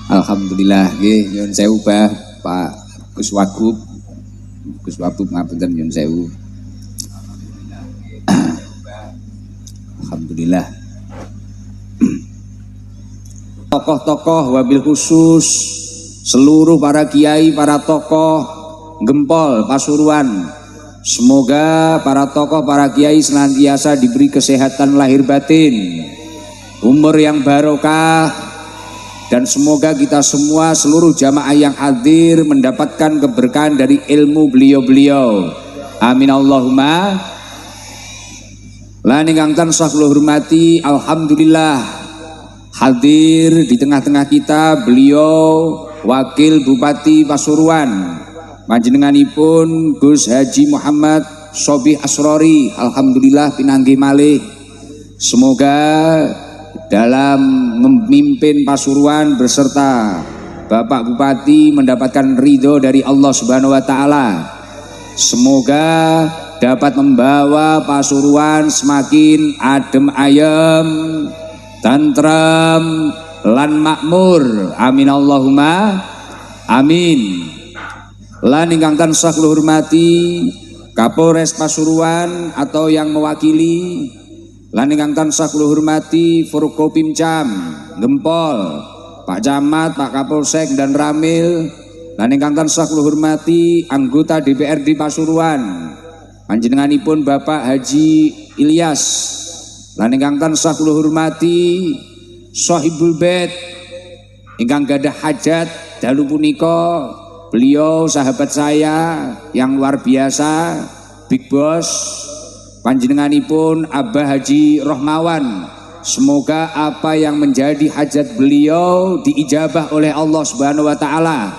Alhamdulillah nggih nyuwun sewu Bah Pak Gus Wagub. Gus Wagub ngapunten nyuwun sewu. Alhamdulillah. Tokoh-tokoh wabil khusus seluruh para kiai, para tokoh Gempol Pasuruan. Semoga para tokoh, para kiai senantiasa diberi kesehatan lahir batin, umur yang barokah, dan semoga kita semua seluruh jamaah yang hadir mendapatkan keberkahan dari ilmu beliau-beliau. Amin Allahumma. Lan ingkang tansah kula hormati, alhamdulillah hadir di tengah-tengah kita beliau Wakil Bupati Pasuruan, panjenenganipun Gus Haji Muhammad Sobih Asrori. Alhamdulillah pinanggih malih. Semoga dalam memimpin Pasuruan beserta Bapak Bupati mendapatkan ridho dari Allah Subhanahu wa taala. Semoga dapat membawa Pasuruan semakin adem ayem, tentram lan makmur. Amin Allahumma amin. Lan ingkang tansah kula hormati Kapolres Pasuruan atau yang mewakili, lan ingkang tansah kula hormati Forkopimcam Gempol, Pak Camat, Pak Kapolsek dan Ramil, lan ingkang tansah kula hormati anggota DPRD Pasuruan, panjenenganipun Bapak Haji Ilyas, lan ingkang tansah kula hormati Sohibul Bait ingkang gadah hajat dalu punika. Beliau sahabat saya yang luar biasa, Big Boss, panjenenganipun Abah Haji Rohmawan. Semoga apa yang menjadi hajat beliau diijabah oleh Allah Subhanahu wa taala.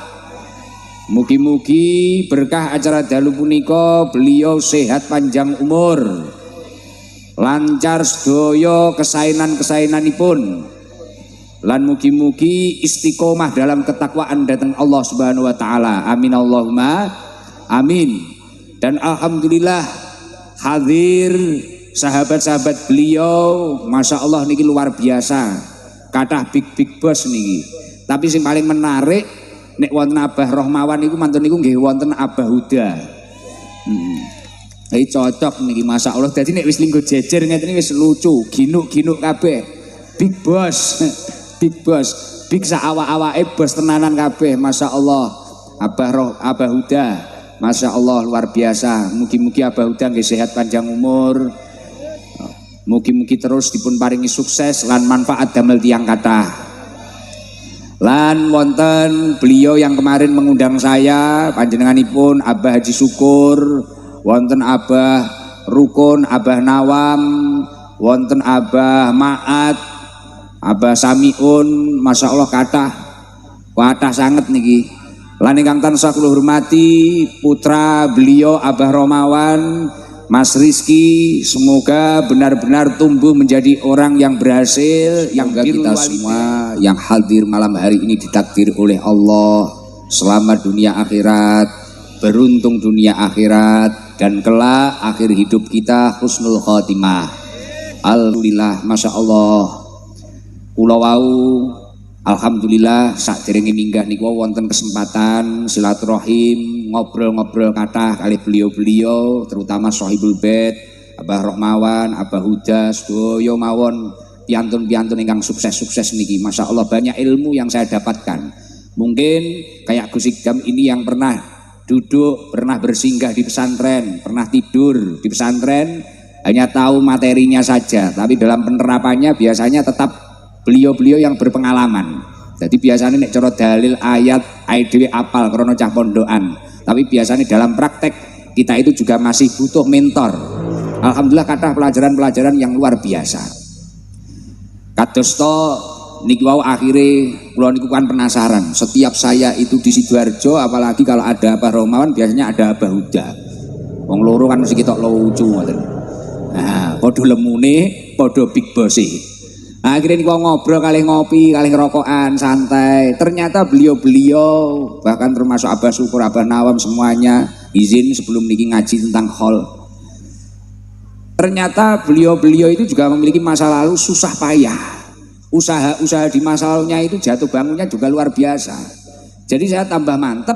Mugi-mugi berkah acara dalu punika beliau sehat panjang umur, lancar sedaya kesainan-kesainanipun, lan mugi-mugi istiqomah dalam ketakwaan datang Allah Subhanahu wa taala. Amin Allahumma amin. Dan alhamdulillah hadir sahabat-sahabat beliau, Masya Allah niki luar biasa, kathah big boss niki. Tapi yang paling menarik nek wonten Abah Rohmawan niku mantun niku nggih wonten Abah Huda. Cocok niki Masya Allah. Dadi nek wis linggo jejer ngeten wis lucu, ginuk-ginuk kabeh. Big boss. Big boss, big saawa-awake bos tenanan kabeh. Masya Allah. Abah Huda, Masya Allah luar biasa. Mugi-mugi Abah Huda nggih sehat panjang umur. Mugi-mugi terus dipun paringi sukses lan manfaat damel tiyang kathah. Lan wonten beliau yang kemarin mengundang saya, panjenenganipun Abah Haji Syukur, wonten Abah Rukun, Abah Nawam, wonten Abah Maat, Abah Samiun. Masya Allah kathah sanget niki. Lan ingkang tansah kula hormati putra beliau Abah Rohmawan, Mas Rizky. Semoga benar-benar tumbuh menjadi orang yang berhasil. Yang kita semua yang hadir malam hari ini ditakdir oleh Allah selamat dunia akhirat, beruntung dunia akhirat, dan kelak akhir hidup kita husnul khotimah. Alhamdulillah. Masya Allah. Kula wau alhamdulillah sakderenge minggah niku wonten kesempatan silaturahim, ngobrol-ngobrol kathah kali beliau-beliau, terutama Sohibul Bait, Abah Rohmawan, Abah Huda, sedaya mawon piantun-piantun ingkang sukses-sukses niki. Masya Allah banyak ilmu yang saya dapatkan. Mungkin kayak Gus Igam ini yang pernah duduk, pernah bersinggah di pesantren, pernah tidur di pesantren, hanya tahu materinya saja, tapi dalam penerapannya biasanya tetap beliau-beliau yang berpengalaman. Jadi biasanya nek cara dalil ayat dhewe apal krana cah pondokan, tapi biasanya dalam praktek kita itu juga masih butuh mentor. Alhamdulillah kathah pelajaran-pelajaran yang luar biasa. Kados to niki wau akhire kula niku kan penasaran. Setiap saya itu di Sidoarjo, apalagi kalau ada Abah Rohmawan biasanya ada Abah Huda. Wong loro kan mesti ketok lucu ngoten. Nah, padha lemune, padha big boss e. Akhirnya niku ngobrol kali ngopi, kali ngerokokan santai. Ternyata beliau-beliau bahkan termasuk Abah Syukur, Abah Nawam semuanya izin sebelum niki ngaji tentang hall. Ternyata beliau-beliau itu juga memiliki masa lalu susah payah. Usaha-usaha di masa lalunya itu jatuh bangunnya juga luar biasa. Jadi saya tambah mantep,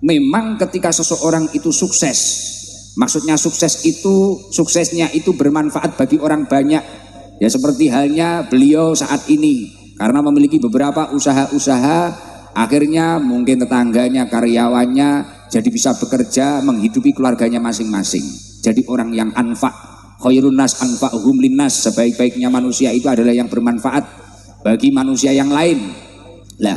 memang ketika seseorang itu sukses, maksudnya suksesnya itu bermanfaat bagi orang banyak. Ya seperti halnya beliau saat ini, karena memiliki beberapa usaha-usaha, akhirnya mungkin tetangganya, karyawannya jadi bisa bekerja menghidupi keluarganya masing-masing. Jadi orang yang anfa, khairun nas anfa'uhum linnas, sebaik-baiknya manusia itu adalah yang bermanfaat bagi manusia yang lain. Lah,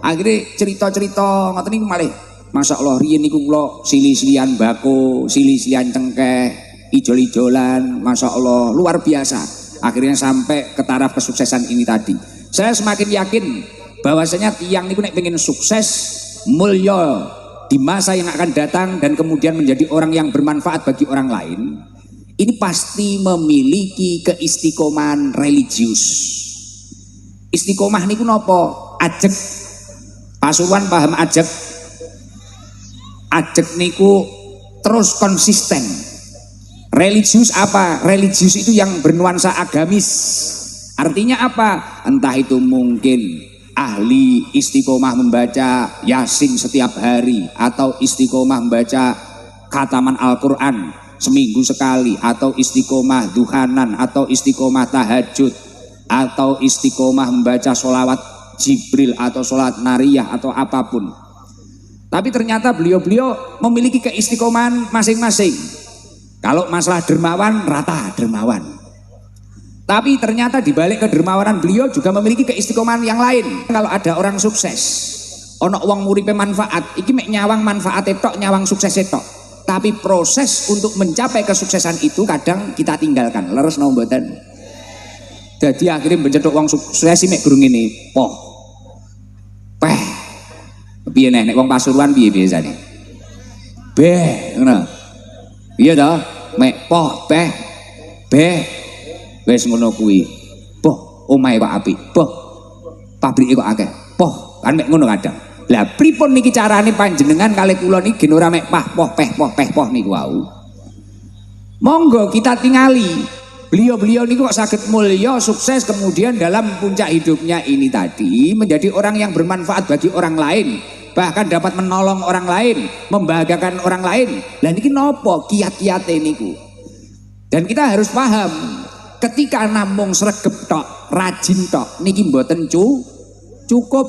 akhirnya cerita-cerita ngoten niku malih. Masya Allah, riyen niku kula sili-silian bako, sili-silian cengkeh, ijol-ijolan, Masya Allah, luar biasa. Akhirnya sampai ke taraf kesuksesan ini tadi. Saya semakin yakin bahwasanya tiang niku nek pengen sukses, mulya di masa yang akan datang dan kemudian menjadi orang yang bermanfaat bagi orang lain, ini pasti memiliki keistiqomahan religius. Istiqomah niku napa? Ajeg. Pasuruan paham ajeg? Ajeg niku terus konsisten. Religius apa? Religius itu yang bernuansa agamis. Artinya apa? Entah itu mungkin ahli istiqomah membaca Yasin setiap hari, atau istiqomah membaca khataman Al-Quran seminggu sekali, atau istiqomah duhanan, atau istiqomah tahajud, atau istiqomah membaca sholawat Jibril atau sholat nariyah atau apapun. Tapi ternyata beliau-beliau memiliki keistiqomahan masing-masing. Kalau masalah dermawan, rata dermawan. Tapi ternyata dibalik kedermawanan beliau juga memiliki keistiqomahan yang lain. Kalau ada orang sukses, ono wong muripe manfaat, iki mek nyawang manfaat tok, nyawang sukses tok. Tapi proses untuk mencapai kesuksesan itu kadang kita tinggalkan. Leres napa mboten? Jadi akhirnya mencetuk wong sukses mek guru ngene, poh. Peh. Piye nek wong Pasuruan piye biasane? Beh, ngono. Iya toh, mek poh beh beh wis ngono kuwi. Poh, omahe Pak apik. Poh, pabrike kok akeh. Poh, kan mek ngono kadang. Lah pripun niki carane panjenengan kalih kula niki gen ora mek pah poh peh poh peh poh niku wau. Monggo kita tingali. Beliau-beliau niku kok saged mulya sukses kemudian dalam puncak hidupnya ini tadi menjadi orang yang bermanfaat bagi orang lain. Bahkan dapat menolong orang lain, membahagiakan orang lain. Lah niki nopo kiat-kiate niku. Dan kita harus paham, ketika namung sregep tok, rajin tok, niki mboten cukup.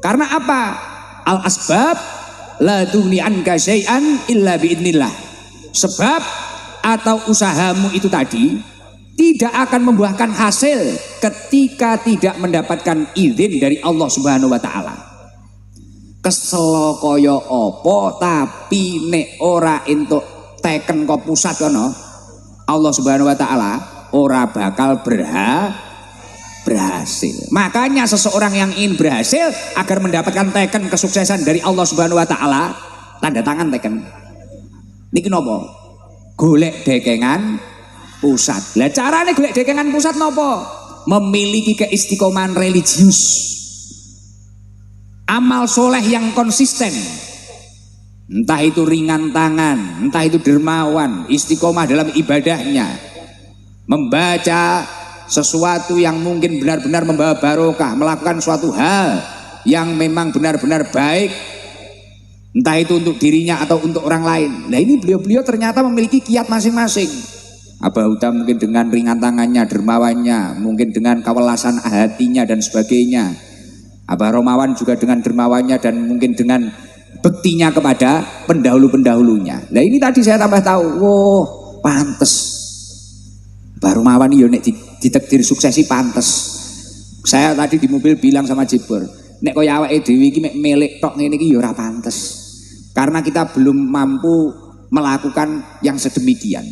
Karena apa? Al asbab la tughni anka syai'an illa biidznillah. Sebab atau usahamu itu tadi tidak akan membuahkan hasil ketika tidak mendapatkan izin dari Allah Subhanahu wa taala. Kesel kaya apa tapi nek ora entuk teken kok pusat kono, Allah Subhanahu wa taala ora bakal berhasil. Makanya seseorang yang ingin berhasil agar mendapatkan teken kesuksesan dari Allah Subhanahu wa taala, tanda tangan teken. Niki napa? Golek dekengan pusat. Lah carane golek dekengan pusat napa? Memiliki keistiqomahan religius. Amal soleh yang konsisten, entah itu ringan tangan, entah itu dermawan, istiqomah dalam ibadahnya, membaca sesuatu yang mungkin benar-benar membawa barokah, melakukan suatu hal yang memang benar-benar baik, entah itu untuk dirinya atau untuk orang lain. Nah ini beliau-beliau ternyata memiliki kiat masing-masing. Abah Huda mungkin dengan ringan tangannya, dermawannya, mungkin dengan kewelasan hatinya dan sebagainya. Abah Romawan juga dengan dermawannya dan mungkin dengan bektinya kepada pendahulu-pendahulunya. Nah ini tadi saya tambah tahu, wah pantes Abah Romawan ini nek ditakdir suksesi pantes. Saya tadi di mobil bilang sama Jibur, nek kaya awake dhewe iki mek melek tok ngene iki ya ora pantes. Karena kita belum mampu melakukan yang sedemikian.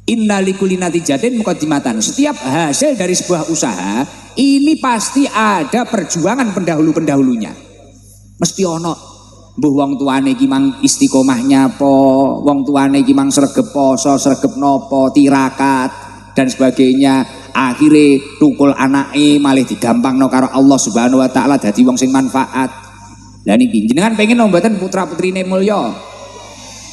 Inna likulli natijatin muqaddimatan. Setiap hasil dari sebuah usaha ini pasti ada perjuangan pendahulu-pendahulunya. Mesti ono mbuh wong tuane iki mang istiqomahnya apa, wong tuane iki mang sregep poso, sregep nopo, tirakat dan sebagainya. Akhire tukul anake malih digampangno karo Allah Subhanahu wa taala dadi wong sing manfaat. Lah niki jenengan pengen mboten putra-putrine mulya?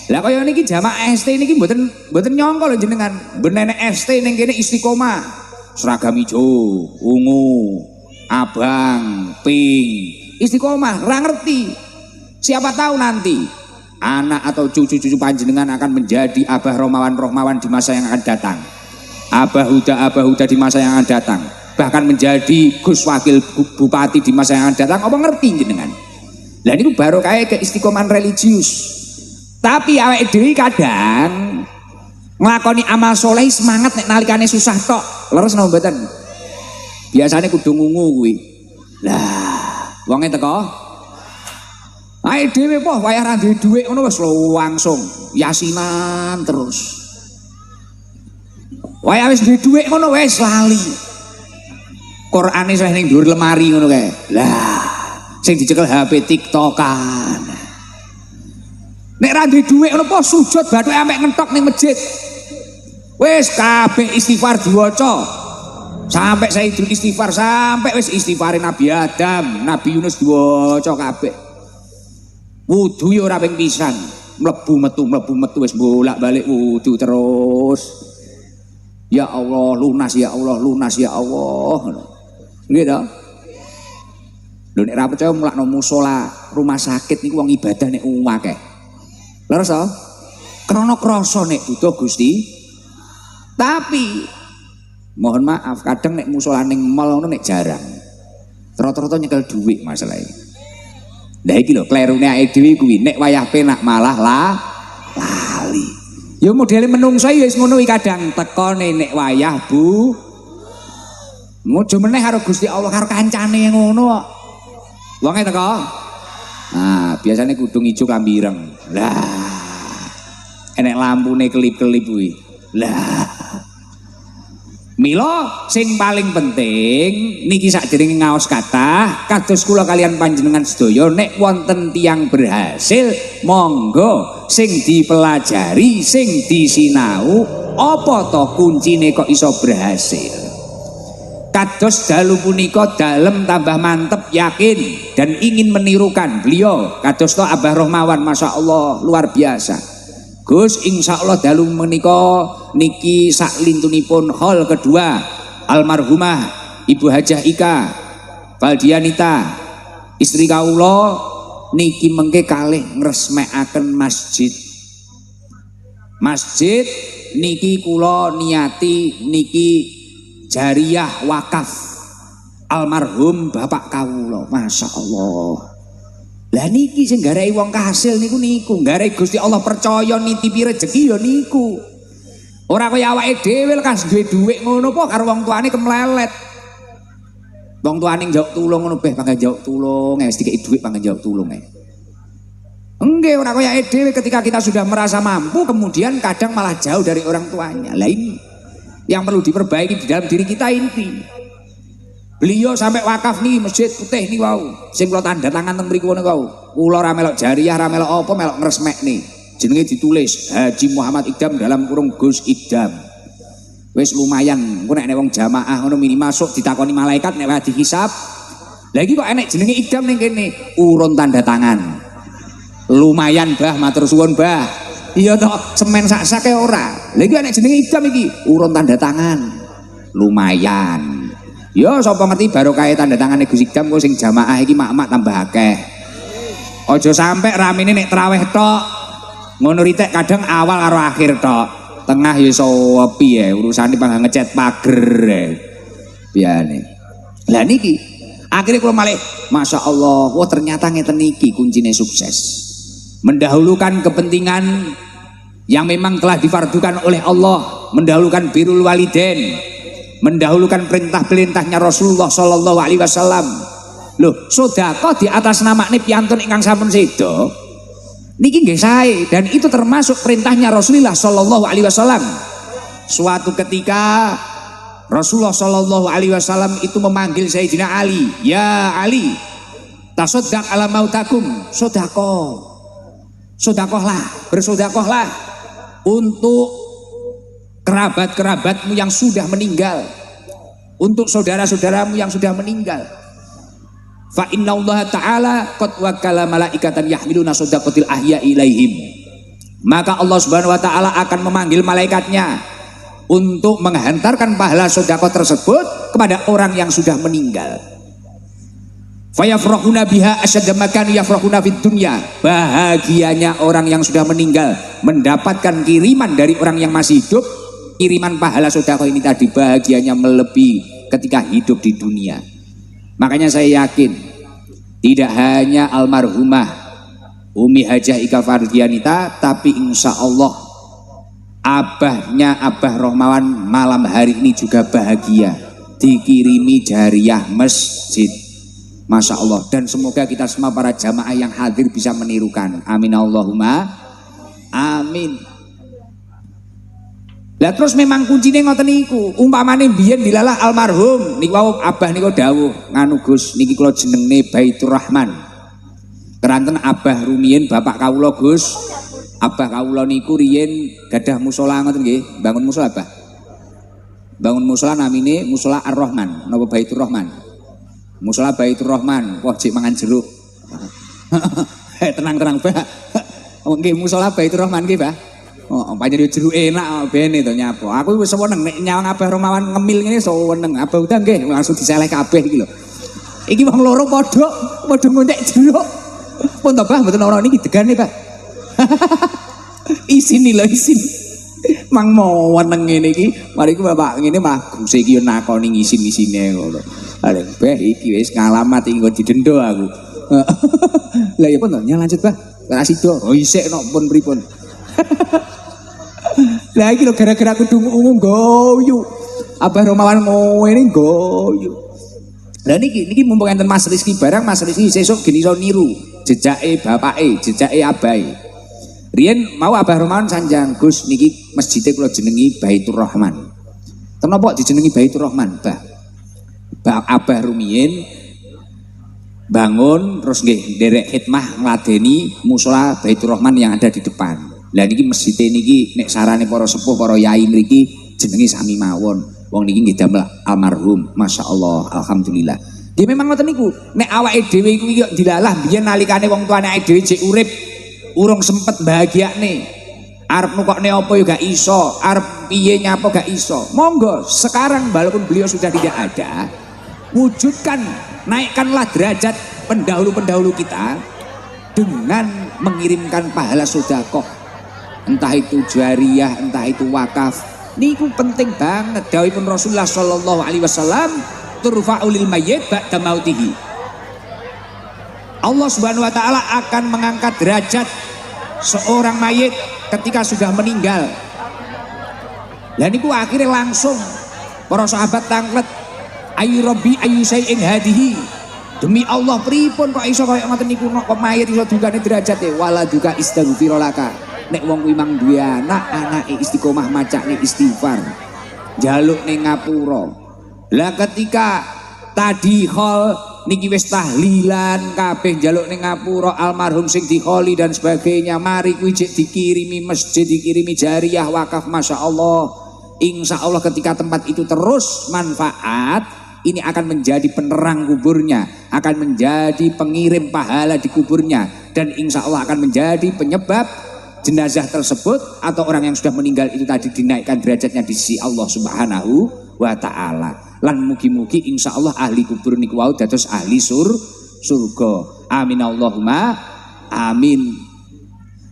Lah kaya niki jamaah ST niki mboten nyangka lho jenengan. Benenek ST ning kene istiqomah. seragam hijau, ungu, abang, pink, istiqomah, ra ngerti. Siapa tahu nanti anak atau cucu-cucu panjenengan akan menjadi Abah Romawan-Romawan di masa yang akan datang. Abah Huda di masa yang akan datang. Bahkan menjadi Gus Wakil Bupati di masa yang akan datang. Apa ngerti jenengan? Lah niku baru kayak keistiqomahan religius. Tapi awake dhewe kadang nglakoni amal soleh semangat nek nalikane susah tok. Leres napa mboten? Biasane kudu ngungu kuwi. Lah, wonge teko ae dhewe poh wayah ra duwe dhuwit ngono wis langsung yasinan terus. Wayah wis duwe dhuwit ngono wis lali. Qur'ane wis ning dhuwur lemari ngono kae. Lah, sing dicekel HP TikTokan. Nek ra duwe dhuwit ngono poh sujud bathuke amek ngentok ning masjid. Wis kabeh istighfar diwaca. Sampai Sayyidul Istighfar sampai wis istighfare Nabi Adam, Nabi Yunus diwaca kabeh. Wudu ya ora ping pisan, mlebu metu wis bolak-balik wudu terus. Ya Allah lunas ya Allah lunas ya Allah. Nggih to? Lho nek ra percaya mulakno musala rumah sakit niku wong ibadah nek akeh. Leres to? Krana krasa nek butuh Gusti. Tapi mohon maaf kadang nek musala ning mall ngono nek jarang. Rata-rata nyekel dhuwit masalahe. Lah iki lho klerune awake dhewe kuwi nek wayah penak malah lali. Ya modele menungso ya wis ngono iki kadang tekone nek wayah Bu. Mojo meneh karo Gusti Allah karo kancane ngono kok. Wonge teko. Nah, biasane kudung ijo kambireng. Lah. Enek lampune kelip-kelip kuwi. Lah. Mila sing paling penting niki sakderenge ngaos kathah kados kula kalian panjenengan sedaya nek wonten tiyang berhasil monggo sing dipelajari sing disinau apa to kuncine kok iso berhasil. Kados dalu punika dalem tambah mantep yakin dan ingin menirukan beliau kados to Abah Romawan masyaallah luar biasa. Gus insyaallah dalu menika niki saklintunipun hall kedua almarhumah Ibu Hajah Ika Valdianita istri kawula niki mengke kalih ngresmekaken masjid niki kula niati niki jariyah wakaf almarhum bapak kawula masyaallah. Lah niki sing garai wong kasil niku garai Gusti Allah percaya nitipi rezeki ya niku. Ora kaya awake dhewe lekas duwe dhuwit ngono po karo wong tuane kemlelet. Wong tuane njaluk tulung ngono beh pangga njaluk tulung, wis dikeki dhuwit pangga njaluk tulung ae. Enggak ora kaya awake dhewe ketika kita sudah merasa mampu kemudian kadang malah jauh dari orang tuanya. Lah ini yang perlu diperbaiki di dalam diri kita ini. Beliau sampai wakaf nih masjid putih nih wow. Sing kula tanda tangan teng mriku niku. Kula ra melok jariyah, ra melok apa, melok ngresmek nih. Jenenge ditulis Haji Muhammad Idam dalam kurung Gus Idam. Wis lumayan, engko nek wong jamaah ngono minimal masuk ditakoni malaikat nek wae dihisab. Lah iki kok enek jenenge Idam ning kene, urun tanda tangan. Lumayan Bah, matur suwun Bah. Iya toh, semen sak-sake ora. Lah iki enek jenenge Idam iki, urun tanda tangan. Lumayan. Yo sapa ngerti barokah tanda tangane Gus Idam kok sing jamaah iki mak-mak tambah akeh. Aja sampe ramene nek traweh tok. Ngono ritek kadang awal karo akhir tok. Tengah ya iso piye urusane pangga ngecat pager. Biyane. Lah niki akhirnya kula malih masyaallah, wah ternyata ngeten niki kuncine sukses. Mendahulukan kepentingan yang memang telah difardukan oleh Allah, mendahulukan birrul walidain, mendahulukan perintah-perintahnya Rasulullah Sallallahu Alaihi Wasallam. Loh, sedekah di atas nama piyantun ingkang sampun sedo niki nggih sae dan itu termasuk perintahnya Rasulullah Sallallahu Alaihi Wasallam. Suatu ketika Rasulullah Sallallahu Alaihi Wasallam itu memanggil Sayyidina Ali, ya Ali, tasaddaq ala mautakum, sodakohlah, bersodakohlah untuk kerabat-kerabatmu yang sudah meninggal, untuk saudara-saudaramu yang sudah meninggal. Fa inna Allah Ta'ala qad wakala malaikatan yahmiluna sadaqatil ahya ilaihim. Maka Allah Subhanahu wa taala akan memanggil malaikatnya untuk menghantarkan pahala sedekah tersebut kepada orang yang sudah meninggal. Fayafrahuna biha asyadda ma kanu yafrahuna fid dunya. Bahagianya orang yang sudah meninggal mendapatkan kiriman dari orang yang masih hidup. Kiriman pahala sedekah ini tadi bahagianya melebihi ketika hidup di dunia. Makanya saya yakin tidak hanya almarhumah Umi Hajah Ika Fardianita, tapi insya Allah abahnya Abah Rohmawan malam hari ini juga bahagia dikirimi jariah masjid. Masya Allah. Dan semoga kita semua para jamaah yang hadir bisa menirukan. Amin Allahumma amin. Lah terus memang kuncinya ngoten niku. Umpamane biyen dilalah almarhum niku wau abah niku dawuh nganu Gus niki kula jenenge Baitur Rahman. Keranten abah rumiyin bapak kawula Gus. Abah kawula niku riyen gadah musala ngoten nggih. Bangun musala Abah. Bangun musala namine musala Ar-Rahman napa Baitur Rahman. Musala Baitur Rahman, wah cek mangan jeruk. Tenang-tenang Bah. Nggih musala Baitur Rahman nggih Bah. Oh, pancen yo jeruk enak bene to nyapo. Aku wis seneng nek nyawang Abah Romawan ngemil ngene seneng. Abah udah nggih langsung diseleh kabeh iki lho. Iki wong loro padha ngontek jeruk. Pun to Bah mboten ora niki degane Bah. Isin lho isin. Mang mau weneng ngene iki, mari ku Bapak ngene mah guse iki yo nakoni ngisin-isine ngono. Arek Bah iki wis ngalamat iki nggo didendo aku. Lah ya pun to lanjut Bah. Ora sida. Oh isik nok pun pripun. Lah iki lho gara-gara kudu nggoyu. Abah Romawan ngene nggoyu. Lah niki mumpung enten Mas Rizky barang Mas Rizky sesuk geni iso niru jejake bapake, jejake abahe. Riyen mau Abah Romawan sanjang Gus niki masjide kula jenengi Baitur Rahman. Kenapa dijenengi Baitur Rahman, Bah? Abah rumiyin bangun terus nggih nderek khidmah ngladeni musala Baitur Rahman yang ada di depan. Lah niki masjid niki nek sarane para sepuh para yai mriki jenenge sami mawon. Wong niki nggih damel almarhum. Masyaallah, alhamdulillah. Nggih memang ngoten niku. Nek awake dhewe iku dilalah biyen nalikane wong tuane awake dhewe cek urip urung sempet bahagiane. Arep nukokne apa ya gak iso, arep piye nyapa gak iso. Monggo sekarang walaupun beliau sudah tidak ada, wujudkan, naikkanlah derajat pendahulu-pendahulu kita dengan mengirimkan pahala sedekah. Entah itu jariyah, entah itu wakaf. Niku penting banget dawuhipun Rasulullah sallallahu alaihi wasallam, turfa'ul lil mayyit ba'da mautihi. Allah Subhanahu wa taala akan mengangkat derajat seorang mayit ketika sudah meninggal. Lah niku akhirnya langsung para sahabat tanglet, ayu rabbi ayu syai'in hadihi. Demi Allah pripun kok iso kaya ngoten niku kok mayit iso dungane derajate wala duka istaghfirulaka. Nek wong kuwi mang duwe anak, anake istiqomah macane istighfar. Jaluk ning ngapura. Lah ketika tadi khol niki wis tahlilan kabeh njaluk ning ngapura almarhum sing dikholi dan sebagainya, mari kuwi jek dikirimi masjid, dikirimi jariyah wakaf, masyaallah. Insyaallah ketika tempat itu terus manfaat, ini akan menjadi penerang kuburnya, akan menjadi pengirim pahala di kuburnya, dan insyaallah akan menjadi penyebab jenazah tersebut atau orang yang sudah meninggal itu tadi dinaikkan derajatnya di sisi Allah Subhanahu wa taala. Lan mugi-mugi insyaallah ahli kubur niku wau dados ahli surga. Amin Allahumma amin.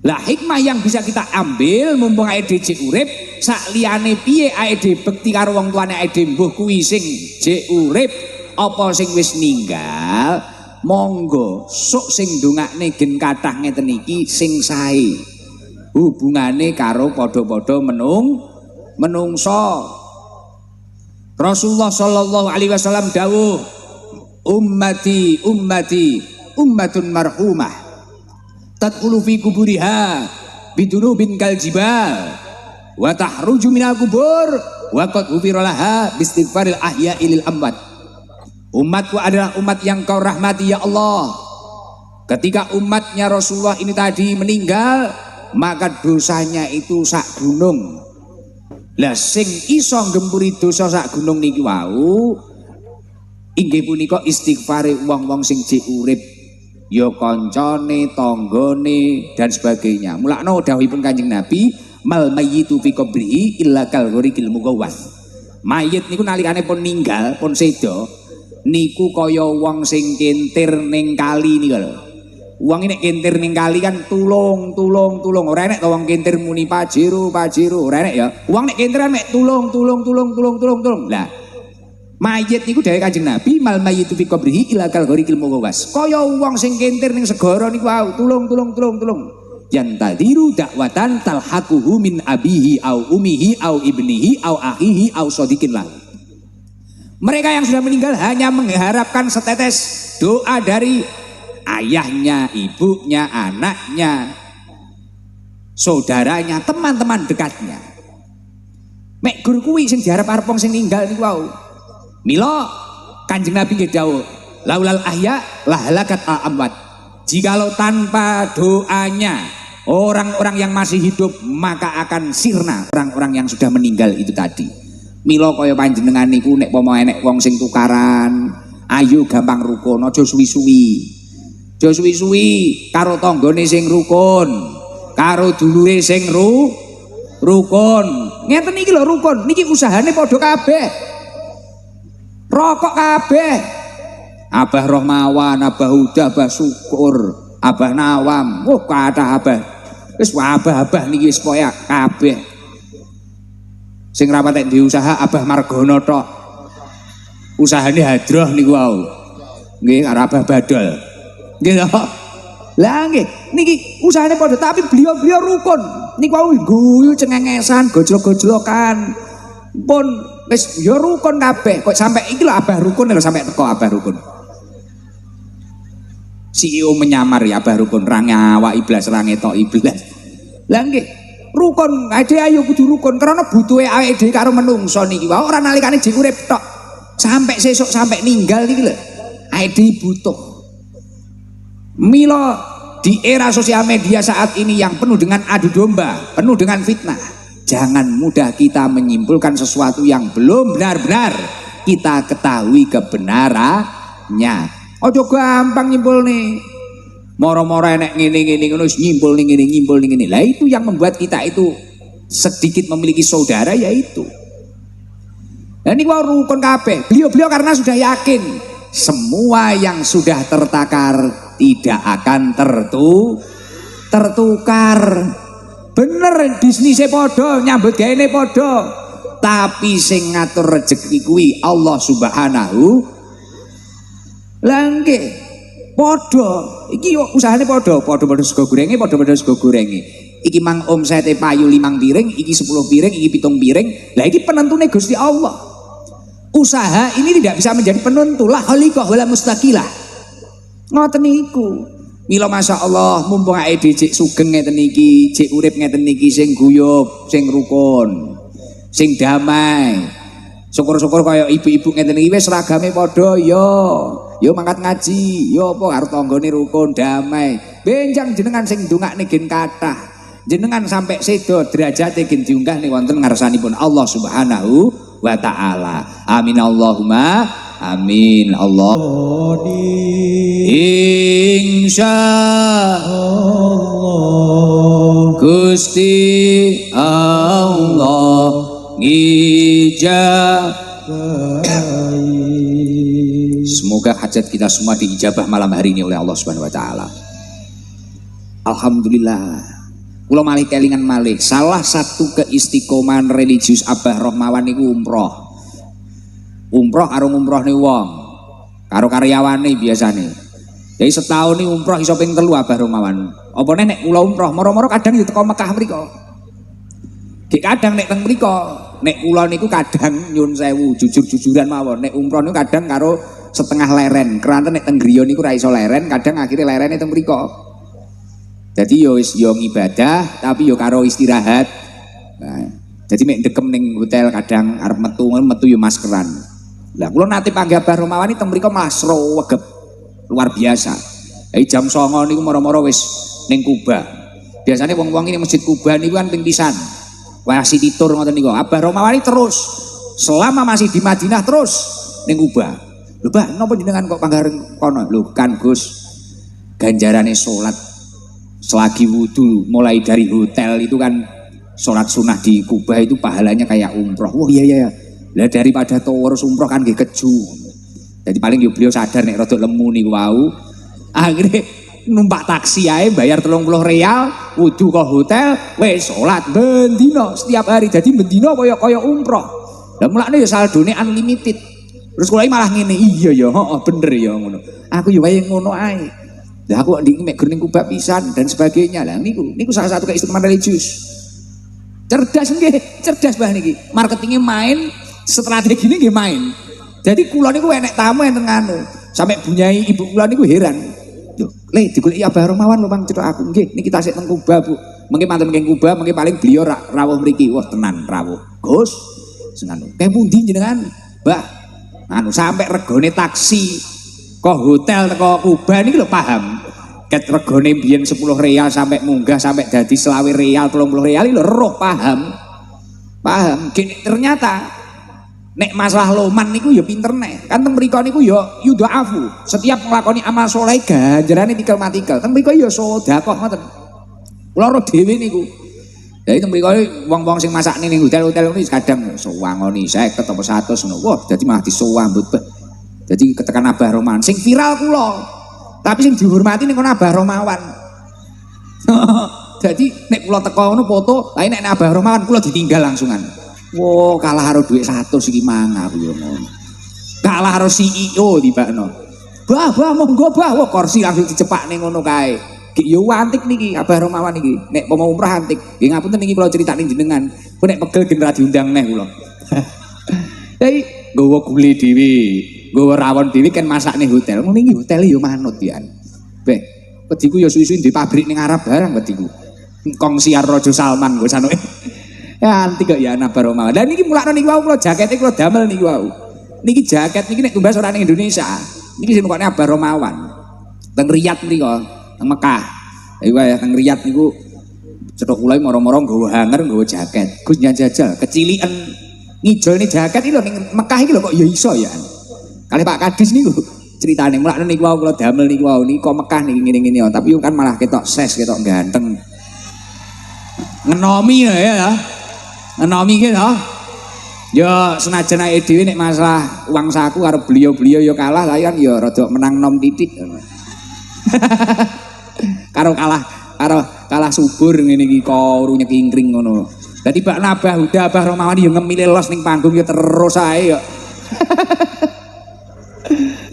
Lah hikmah yang bisa kita ambil mumpung awake dhewe jek urip, sak liyane piye awake dhewe bekti karo wong tuane awake dhewe mbuh kuwi sing jek urip apa sing wis ninggal, monggo sok sing ndongakne gen kathah ngeten iki sing sae. Hubungane karo padha-padha menungso. Rasulullah sallallahu alaihi wasallam dawuh, ummati ummatun marhumah tadkhulu fi kuburiha bidunubin kal jibal wa tahruju minal kubur wa qad ghufira laha bistighfaril ahya'i lil amwat. Umatku adalah umat yang kau rahmati ya Allah. Ketika umatnya Rasulullah ini tadi meninggal, maka dosanya itu sak gunung. Lah sing iso ngempuri dosa sak gunung niki wau inggih punika istighfare wong-wong sing jek urip, ya kancane, tanggane dan sebagainya. Mulakno dawuhipun Kanjeng Nabi, mal mayyitu fi qabrihi illa kal ghurikil mugawwas. Mayit niku nalikane pun ninggal pun sedo niku kaya wong sing kentir ning kali niku lho. Wong nek kentir ning kali kan tulung. Ora enek to wong kentir muni pajero, ora enek ya. Wong nek kentir mek tulung. Lah mayit niku dawuh Kanjeng Nabi mal mayyitu fi qabrihi illa kal ghurikil mugawwas. Kaya wong sing kentir ning segara niku wau tulung. Yantadiru dakwatan talhaquhu min abihi au umihi au ibnihi au akhihi au sodikin lah. Mereka yang sudah meninggal hanya mengharapkan setetes doa dari ayahnya, ibunya, anaknya, saudaranya, teman-teman dekatnya. Mek guru kuwi sing diharap-harap wong sing ninggal niku wau. Mila Kanjeng Nabi nggih dawuh, laulal ahya la halakat al amwat. Jikalau tanpa doanya orang-orang yang masih hidup maka akan sirna orang-orang yang sudah meninggal itu tadi. Mila kaya panjenengan niku nek pomo enek wong sing tukaran, ayo gampang rukun, aja suwi-suwi. Aja suwi-suwi karo tanggane sing rukun, karo dulure sing rukun. Ngeten iki lho rukun, niki usahane padha kabeh. Rokok kabeh. Abah Rohmawan, Abah Huda, Abah Syukur, Abah Nawam, kathah abah. Wis abah-abah niki wis pokoke kabeh. Sing ra patek duwe usaha Abah Margono tok. Usahane hadroh niku wau. Nggih karo Abah Badol. Nggih to? Lah nggih, niki usahane padha tapi beliau-beliau rukun. Niku wau guyu cengengesan, gojlok-gojlokan. Pun wis ya rukun kabeh. Kok sampai iki lho Abah rukun lho sampai teko Abah rukun. CEO menyamar ya Abah rukun ra ngawak iblis ra ngetok iblis. Lah nggih, rukun ade ayo kudu rukun karena butuhe awake dhewe karo menungso niki wae ora nalikane dhewe urip tok. Sampai sesuk sampai ninggal niki lho. Awake dhewe butuh. Mila di era sosial media saat ini yang penuh dengan adu domba, penuh dengan fitnah, jangan mudah kita menyimpulkan sesuatu yang belum benar-benar kita ketahui kebenarannya. Ojo gampang nyimpul nih. Moro-moro enek ngene-ngene ngono nyimpul ning ngene. Lah itu yang membuat kita itu sedikit memiliki saudara yaitu. Nah ini rukun kabeh. Beliau-beliau karena sudah yakin semua yang sudah tertakar tidak akan tertukar. Bener bisnisnya podo, nyambut gaene podo. Tapi sing ngatur rezeki kuwi Allah Subhanahu langge podo iki usahane podo sego gorenge sego gorenge iki mang omsete payu 5 piring iki 10 piring iki 7 piring lah iki penentune Gusti Allah. Usaha ini tidak bisa menjadi penentu lah khaliqah wala mustaqilah ngoten niku. Mila masyaallah mumpung awake dhewe sugeng ngeten iki jek urip ngeten iki sing guyub sing rukun sing damai. Syukur-syukur kaya ibu-ibu ngeten iki wis seragame padha yo mangkat ngaji, yo apa karo tanggane rukun damai. Benjang jenengan sing ndongakne gen kathah. Jenengan sampai sedo derajate gen diunggah ning wonten ngarsanipun Allah Subhanahu wa taala. Amin Allahumma amin. Allah insya Allah Gusti Allah ngijab. Semoga hajat kita semua diijabah malam hari ini oleh Allah Subhanahu wa taala. Alhamdulillah. Kula malih kelingan malih, salah satu keistiqomahan religius Abah Rohmawan niku umroh. Umroh karo ngumrohne wong, karo karyawane biasane. Jadi setahun ini umroh iso ping 3 Abah Rohmawan. Apa nek kula umroh moro-moro kadang yo teko Mekah mriko. Ki kadang nek teng mriko, nek kula niku kadang nyun sewu jujur-jujuran mawon, nek umroh niku kadang karo setengah leren, keranten nek teng griya niku ra iso leren, kadang akhirnya lerene teng mriko. Dadi yo wis yo ngibadah tapi yo karo istirahat. Nah, jadi mek dekem ning hotel kadang arep metu yo maskeran. Lah kula nate panggih Abah Rohmawan teng mriko malah sregep luar biasa. Jam 09.00 niku moro-moro wis ning Kuba. Biasanya wong-wong ini Masjid Kuba niku kan ping pisan. Wasi ditur ngoten niku. Abah Rohmawan terus selama masih di Madinah terus ning Kuba. Lho Pak, napa jenengan kok panggareng kono? Lho kan Gus, ganjarane salat selagi wudu mulai dari hotel itu kan sholat sunnah di Kubah itu pahalanya kayak umroh. Wah iya. Lah daripada terus umroh kan nggih keju. Jadi paling yo beliau sadar nek rada lemu niku wau. Akhirnya numpak taksi ae bayar 30 real, wudu ke hotel, wis salat bendino setiap hari. Jadi bendino kaya umroh. Lah mulane ya saldone unlimited. Terus kula malah ngene, iya ya, heeh bener ya ngono. Aku yo wae ngono ae. Lah aku ndiki mek Gunung Kubah pisan dan sebagainya. Lah niku salah satu keistimewan religius. Cerdas nggih, cerdas Mbah niki. Marketingnya main, strategi niki main. Jadi kula niku enek tamu enten nganu, sampai bunyai ibu kula niku heran. Lho, le digoleki Abah Romawan lho Bang cetok aku. Nggih, niki tasik teng Kubah, Bu. Mengki mantep teng Kubah, mengki paling beliau rawuh mriki. Wah, tenan rawuh. Gus, senanu. Kae pundi jenengan, Mbah? Anu sampai regane taksi ke hotel teko Kubah niki lho paham. Ket regane biyen 10 real sampai munggah sampai dadi 20 real, 30 real lho roh paham. Paham. Gini, ternyata nek masalah loman niku ya pinter nek. Kan teng mriko niku ya yudha'afu. Setiap nglakoni amal saleh ganjarane tikel-matikel. Teng mriko ya sedekah ngoten. Kula ro dhewe niku. Lah teng mriko wong-wong sing masakne ning hotel-hotel niku kadang sewangoni 50 atau 100 ngono. Wah, dadi malah disowambut. Dadi ketekan Abah Romawan sing viral kula. Tapi sing dihormati ning kono Abah Romawan. Jadi nek kula teko ngono foto, lah nek Abah Romawan kula ditinggal langsungan. Wow, kalah karo duit 100 iki mang aku yo ngono. Kalah karo CEO tibakno. Bah, monggo bah, wah kursi langsung dicepakne ngono kae. Ki yo antik niki Abah Romawan iki. Nek mau umrah antik. Nggih ngapunten niki kula critakne jenengan. Ku nek pegel gen ra diundang neh kula. Dai nggawa gule dhewe, nggawa rawon dhewe kan masakne hotel. Ngono iki hotel yo manut ya. Beh, pediku yo suwi-suwi di pabrik ning Arab barang pediku. Kong siar Raja Salman nggo sanoke. Ya anti kok ya Abah Romawan. Dan niki mulakno niki wau kula jakete kula damel niki wau. Niki jaket niki nek tumbas ora ning Indonesia. Niki sing nukane Abah Romawan. Teng Riyadh mriko, teng Mekah. Iku ya teng Riyadh niku cetok kula moro-moro nggawa hanger, nggawa jaket. Gus njajal keciliken ngijolne jaket iki lho ning Mekah iki lho kok ya iso ya. Kali Pak Kadis niku ceritane mulakno niki wau kula damel niki wau niki kok Mekah niki ngene-ngene ya, tapi kan malah ketok ses, ketok ganteng. Ngenomi ya. Ngenomi ki to. Ya senajan ae dhewe nek masalah uang saku karo beliau-beliau ya kalah, saya kan ya rada menang nom titik. Karo kalah subur ngene iki karo nyekingkring ngono. Dadi Pak Nabah Huda Abah Romawan ya ngemile los ning panggung ya terus ae ya.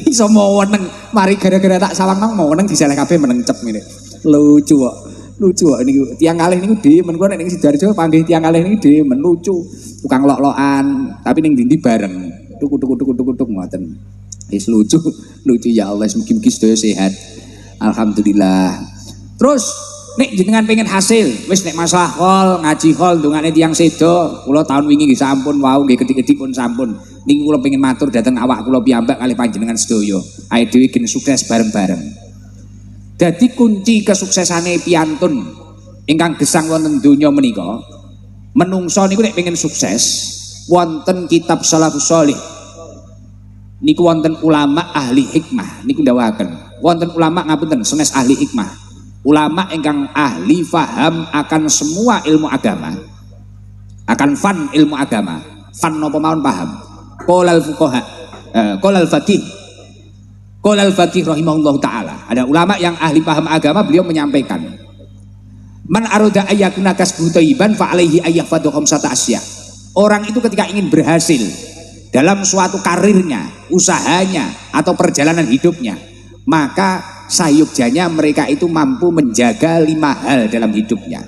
Iso meneng, mari gara-gara tak sawang nang meneng diseleh kabeh meneng cep ngene. Lucu kok. Lucu kok niku tiang kalih niku demen kok nek ning Sidoarjo panggih tiang kalih niku demen lucu tukang lok-lokan tapi ning ndi bareng tuk ngoten wis lucu ya Allah mugi-mugi sedaya sehat alhamdulillah. Terus nek jenengan pengen hasil wis nek masalah hol ngaji hol dongane tiyang sedo kula tahun wingi nggih sampun wau nggih kedik-kedik pun sampun niki kula pengen matur dhateng awak kula piyambak kali panjenengan sedaya ae dhewe gen sukses bareng-bareng. Jadi kunci kesuksesane piyantun ingkang gesang wonten donya menika menungso niku nek pengen sukses wonten kitab Salafus Shalih niku wonten ulama ahli hikmah niku ndawuhaken wonten ulama ngapunten sanes ahli hikmah ulama ingkang ahli faham akan semua ilmu agama akan fan ilmu agama fan napa mawon paham qolal fuqaha qolal faqih Qala al-Faqih rahimahullah ta'ala. Ada ulama yang ahli paham agama, beliau menyampaikan man aroda ayyakuna kasbuhu thayyiban fa alaihi ayyahfadhu khamsata asya. Orang itu ketika ingin berhasil dalam suatu karirnya, usahanya atau perjalanan hidupnya, maka sayugjanya mereka itu mampu menjaga 5 hal dalam hidupnya.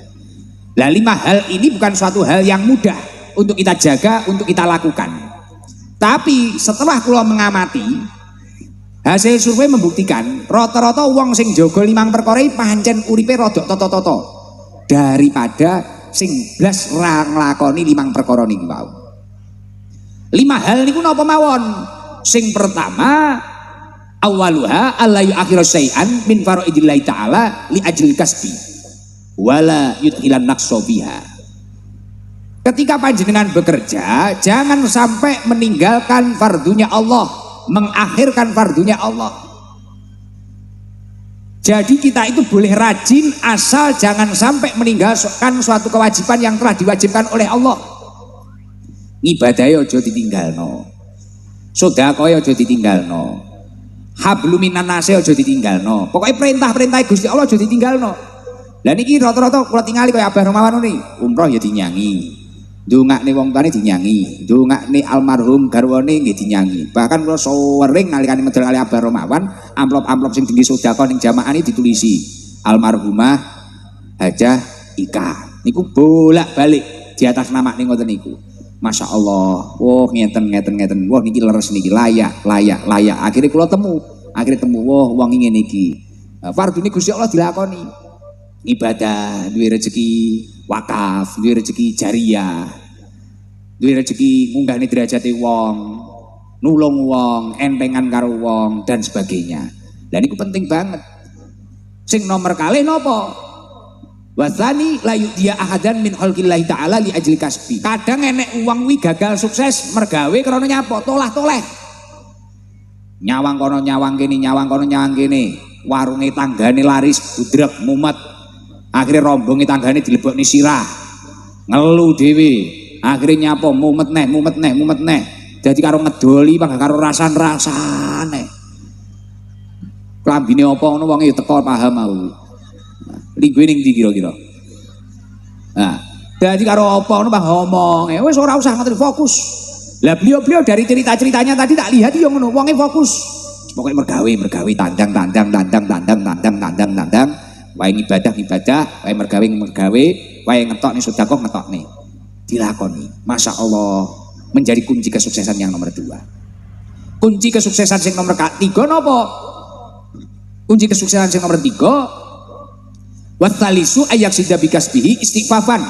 Nah 5 hal ini bukan suatu hal yang mudah untuk kita jaga, untuk kita lakukan. Tapi setelah kula mengamati hasil survei membuktikan rata-rata wong sing jaga 5 perkara iki pancen uripe rada toto-toto daripada sing blas ra nglakoni 5 perkara niki wau. 5 hal niku napa mawon? Sing pertama awaluha alla yu'akhiru syai'an min faraidillah ta'ala li ajlil kasbi wala yudkhilan naqsa biha. Ketika panjenengan bekerja jangan sampai meninggalkan fardunya Allah, mengakhirkan fardunya Allah. Jadi kita itu boleh rajin asal jangan sampai meninggalkan suatu kewajiban yang telah diwajibkan oleh Allah. Ibadahnya aja ditinggalno, sedekah aja ditinggalno, hablum minan nase aja ditinggalno. Pokoknya perintah-perintah Gusti Allah aja ditinggalno. Lah niki rata-rata kula tingali kaya Abah Romawan niki, umroh ya dinyangi. Ndongakne wong tuane dinyangi, ndongakne almarhum garwane nggih dinyangi. Bahkan kula sering nalikane medal kali Abah Romawan, amplop-amplop sing tinggi sedekah ning jamaah ini ditulisi almarhumah Hajah Ika. Niku bolak-balik di atas nama ning ngoten niku. Masya Allah, wah ngeten. Wah niki leres niki layak. Akhirnya kula temu, wah wong ngene iki. Fardune Gusti Allah dilakoni. Ibadah, duwe rezeki wakaf, duwe rezeki jariah, duwe rezeki munggahne derajate wong, nulung wong, entengan karo wong dan sebagainya. Dan itu penting banget. Sing nomor kalih napa? Wasani la yu'diya ahadan min khalqillahi ta'ala li ajli kasbi. Kadang enek wong wi gagal sukses mergawe krana nyapa? Tolah-toleh. Nyawang kono nyawang kene, nyawang kono nyawang kene. Warunge tanggane laris budrek mumet. Akhirnya rombongi tanggane dilebokne sirah. Ngelu dhewe. Akhirnya nyapa mumet neh. Jadi karo ngedoli pangga karo rasan-rasane. Klambine apa ngono wong ya teko paham mau. Lingguhe ning ndi kira-kira. Nah, dadi karo apa ngono bang ngomong. Wis ora usah ngoten fokus. Lah beliau dari cerita-ceritanya tadi tak lihat yo ngono, wonge fokus. Pokoknya mergawe tandang. Wae ibadah, wae mergawe, wae ngetokne sedekah ngetokne. Dilakoni. Masya Allah, menjadi kunci kesuksesan yang nomor 2. Kunci kesuksesan yang nomor 3 napa? Kunci kesuksesan yang nomor 3 watsalisu ayaksida bikasbihi istighfafan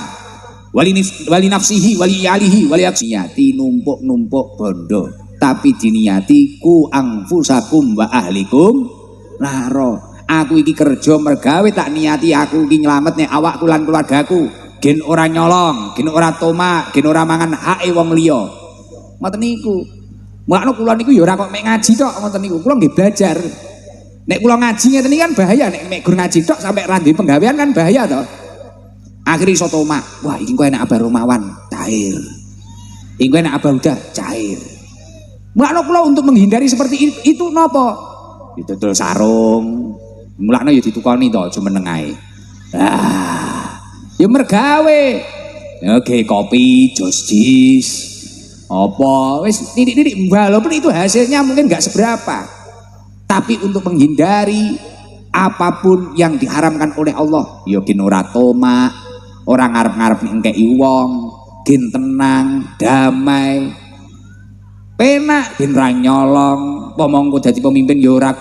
wali nafsihi wali iyalihi wali aksiyati numpuk bondo tapi diniati ku angfusakum wa ahlikum naro. Aku iki kerja mergawe tak niati aku iki nyelametne awakku lan keluargaku, gen ora nyolong, gen ora tomak, gen ora mangan hake wong liya. Ngoten niku. Mulane kula niku ya ora kok mek ngaji tok ngoten niku. Kula nggih belajar. Nek kula ngaji ngeten iki kan bahaya, nek mek gur ngaji tok sampai ra duwe penggawean kan bahaya to. Akhire iso tomak. Wah, iki kok enak Abah Romawan, cair. Iki kok enak Abah Udah, cair. Mulane kula untuk menghindari seperti itu napa? Didodol sarung. Mulane ya ditukoni to, aja meneng ae. Ya mergawe. Oke, kopi, jus, apa wis titik-titik walaupun itu hasilnya mungkin enggak seberapa. Tapi untuk menghindari apapun yang diharamkan oleh Allah, ya gen ora tomak, ora ngarep-ngarep ngekeki wong, gen tenang, damai. Penak gen ra nyolong, pomongko dadi pemimpin ya ora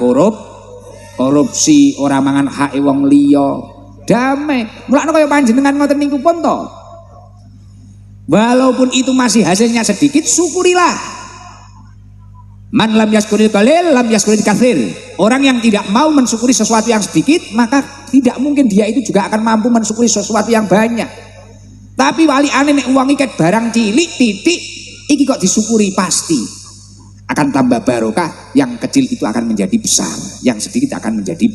korupsi, ora mangan hake wong liya. Damai. Mulane kaya panjenengan ngoten niku pun to. Walaupun itu masih hasilnya sedikit, syukurilah. Man lam yaskuril qalil lam yaskuril katsir. Orang yang tidak mau mensyukuri sesuatu yang sedikit, maka tidak mungkin dia itu juga akan mampu mensyukuri sesuatu yang banyak. Tapi wali aneh nek uang iket barang cilik titik iki kok disyukuri pasti akan tambah barokah, yang kecil itu akan menjadi besar, yang sedikit akan menjadi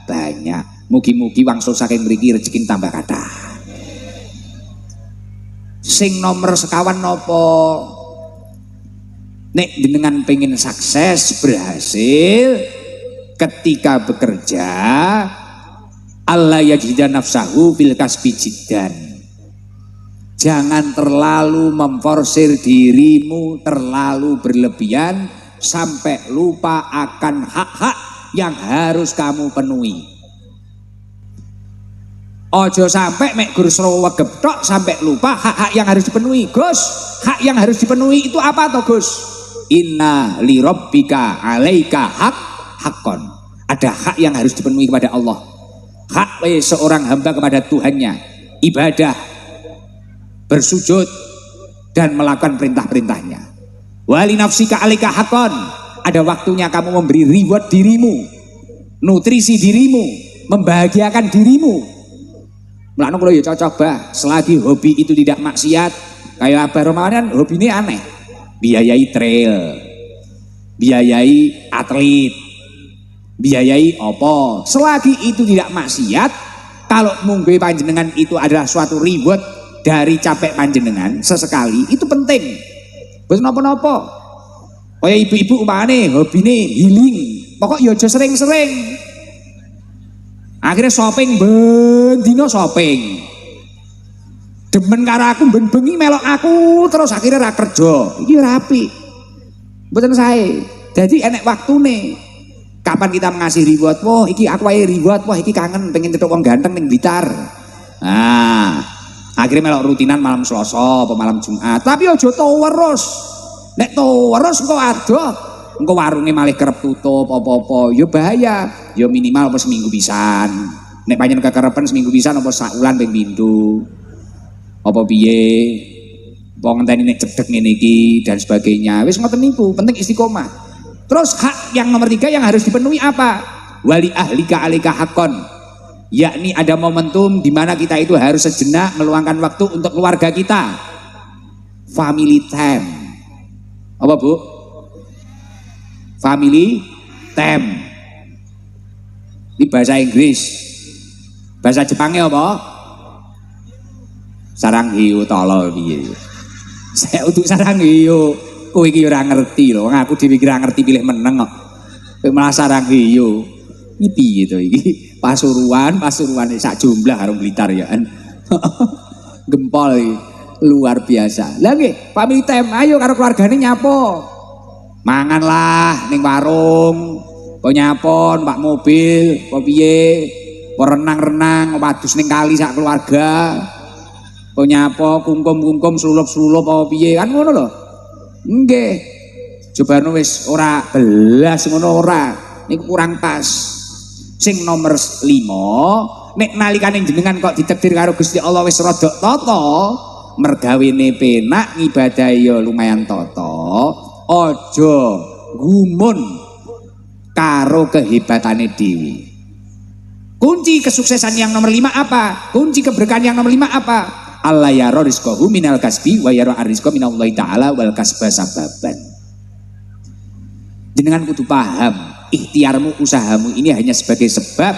banyak. Mugi-mugi wangsul saking mriki rezeki tambah kathah. Sing nomor sekawan nopo? Nek jenengan pengen sukses berhasil ketika bekerja, Allah yajida nafsahu fil kasbi jiddan. Jangan terlalu memforsir dirimu terlalu berlebihan sampai lupa akan hak-hak yang harus kamu penuhi. Ojo sampai mek gur srowegep tok sampai lupa hak-hak yang harus dipenuhi. Gus, hak yang harus dipenuhi itu apa toh Gus? Inna li rabbika alaika haqqon. Ada hak yang harus dipenuhi kepada Allah. Hak seorang hamba kepada Tuhannya, ibadah, bersujud dan melakukan perintah-perintahnya. Wali nafsika alaika haqqon. Ada waktunya kamu memberi reward dirimu, nutrisi dirimu, membahagiakan dirimu. Mulane kula ya cocok bah, selagi hobi itu tidak maksiat. Kayak Abah Romawan kan hobinya aneh. Biayai trail, biayai atlet, biayai apa. Selagi itu tidak maksiat, kalau mungkin panjenengan itu adalah suatu reward dari capek panjenengan sesekali, itu penting. Wis napa-napa. Kaya ibu-ibu umpamane hobine healing, pokok ya aja sering-sering. Akhirnya shopping bendino shopping. Demen karo aku ben bengi melok aku terus akhirnya ra kerja. Iki rapi. Mboten sae. Jadi enek waktune. Kapan kita mengasih reward? Wah, iki aku wae reward. Wah, iki kangen pengen cetok wong ganteng ning Blitar. Nah, akhirnya melok rutinan malam Selasa apa malam Jumat. Tapi aja terus. Nek terus engko adoh, engko warunge malih kerep tutup apa-apa. Ya bahaya. Ya minimal apa seminggu pisan. Nek panjenengan kekerepen seminggu pisan apa sak wulan ping pindho. Apa piye? Wong ngenteni nek cedhek ngene iki dan sebagainya. Wis ngoten niku, penting istiqomah. Terus hak yang nomor 3 yang harus dipenuhi apa? Wali ahlika alika hakon, yakni ada momentum di mana kita itu harus sejenak meluangkan waktu untuk keluarga kita. Family time. Apa Bu? Family time. Ini bahasa Inggris. Bahasa Jepangnya apa? Sarang hiu tolol piye. Saya untuk sarang hiu. Kowe iki ora ngerti lho, aku dhewe ora ngerti pilih meneng kok. Kowe malah sarang hiu. Iki piye to iki? Pasuruan sak jumlah karo Blitar ya kan. Gempol iki luar biasa. Lah nggih, family time ayo karo keluargane nyapo. Mangan lah ning warung, kok nyapo numpak mobil, kok piye? Kok renang-renang wadus ning kali sak keluarga. Kok nyapo kungkum-kungkum slulup-slulup apa piye kan ngono lho. Nggih. Jobane wis ora belas ngono ora. Niku kurang pas. Sing nomor 5, nek nalikane jenengan kok ditakdir karo Gusti Allah wis rada tata, mergawene penak ngibadahi ya lumayan tata. Aja gumun karo kehebatane dhewe. Kunci kesuksesan yang nomor 5 apa? Kunci keberkahan yang nomor 5 apa? Allah yara rizqahu minal kasbi wa yara arrizqa minallahi ta'ala wal kasba sababan. Jenengan kudu paham, ikhtiarmu, usahamu ini hanya sebagai sebab.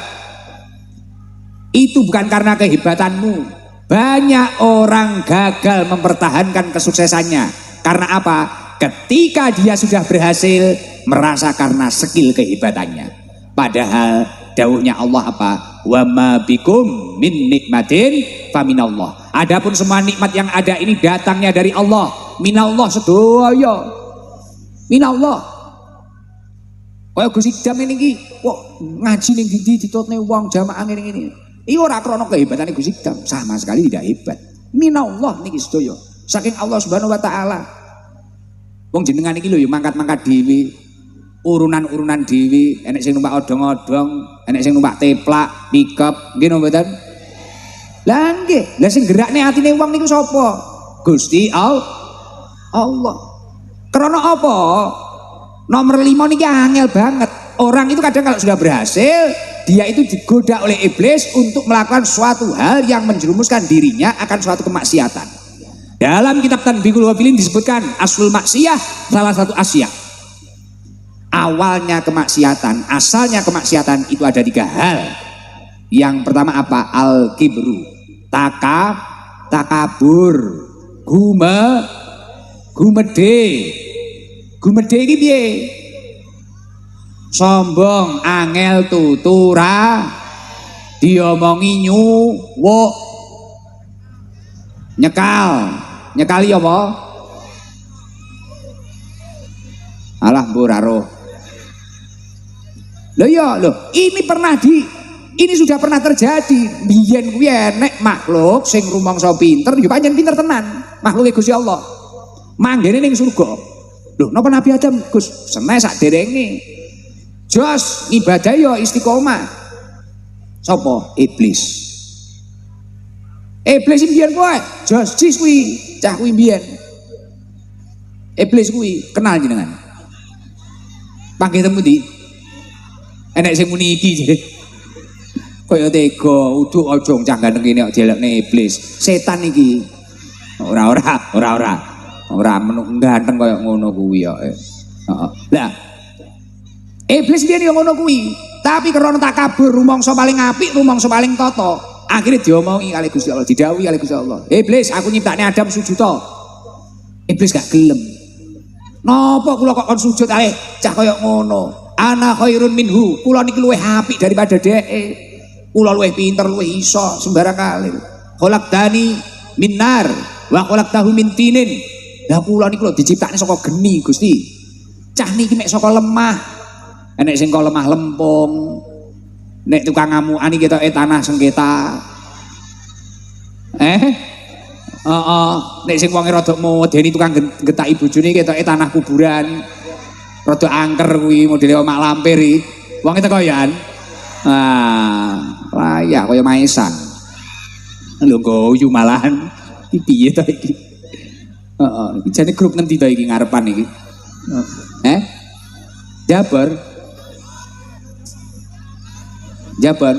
Itu bukan karena kehebatanmu. Banyak orang gagal mempertahankan kesuksesannya. Karena apa? Ketika dia sudah berhasil, merasa karena skill kehebatannya. Padahal dawuhnya Allah apa? Wa ma bikum min nikmatin faminallah. Adapun semua nikmat yang ada ini datangnya dari Allah. Minallah sedaya. Minallah. Kaya Gus Idam ini kok ngaji ning ndi ditutne wong jamaah ngene-ngene. Iki ora krana kehebatane Gus Idam, sama sekali tidak hebat. Minallah niki sedaya. Saking Allah Subhanahu wa taala. Wong jenengan iki lho ya mangkat-mangkat dhewe. Urunan-urunan dhewe, enek sing numpak odong-odong, enek sing numpak teplak, pickup, nggih napa mboten? Lah nggih, lah sing gerakne atine wong niku sapa? Gusti Allah. Karena apa? Nomor 5 niki angel banget. Orang itu kadang kalau sudah berhasil, dia itu digoda oleh iblis untuk melakukan suatu hal yang menjerumuskan dirinya akan suatu kemaksiatan. Dalam kitab Tanbihul Ghafilin disebutkan aslul maksiyah salah satu asya. Awalnya kemaksiatan, asalnya kemaksiatan itu ada 3 hal. Yang pertama apa? Al-kibru, takabur, gumede. Gumede iki piye? Sombong, angel, tutura, diomongi nyuwuk, nyekali apa? Alah mburaroh. Loh ya, loh, ini sudah pernah terjadi. Biyen kuwi enek makhluk sing rumangsa pinter, ya pancen pinter tenan. Makhluke Gusti Allah. Manggene ning surga. Loh, napa Nabi Adam Gus seneh sak derenge. Jos ibadah ya istiqomah. Sapa? Iblis. Iblis mbiyen kowe, jos kuwi, cah kuwi mbiyen. Iblis kuwi kenal jenengan. Panggih temu ndi? Enek sing muni iki jare. Kaya tega, uduk aja cah ganteng kene kok jelekne iblis. Setan iki. Ora menung ganteng kaya ngono kuwi kok. Heeh. Lah iblis dia yang ngono kuwi. Tapi karena takabur rumangsa paling apik, rumangsa paling tata. Akhirnya diomongi kali Gusti Allah, didhawuhi kali Gusti Allah. Iblis, aku nyiptakne Adam sujud to. Iblis gak gelem. Napa kula kok kon sujud ae cah kaya ngono? Ana khairun minhu. Kula niki luwih apik daripada dheke. Kula luwih pinter, luwih iso sembarang kali. Khalaqtani min nar wa khalaqtahu min tinin. Lah kula niki lho diciptakne saka geni, Gusti. Cah niki mek saka lemah. Enek sing kok lemah lempung. Nek tukang ngamukan iki ketoke tanah sengketa. Nek sing wonge rada medeni tukang getaki bojone ketoke tanah kuburan. Rada angker kuwi modele omak lampir iki. Wonge teko yan. Layak kaya maesan. Lho guyu malahan. Iki piye to iki? Iki jane grup ngendi to iki ngarepan iki? Jabar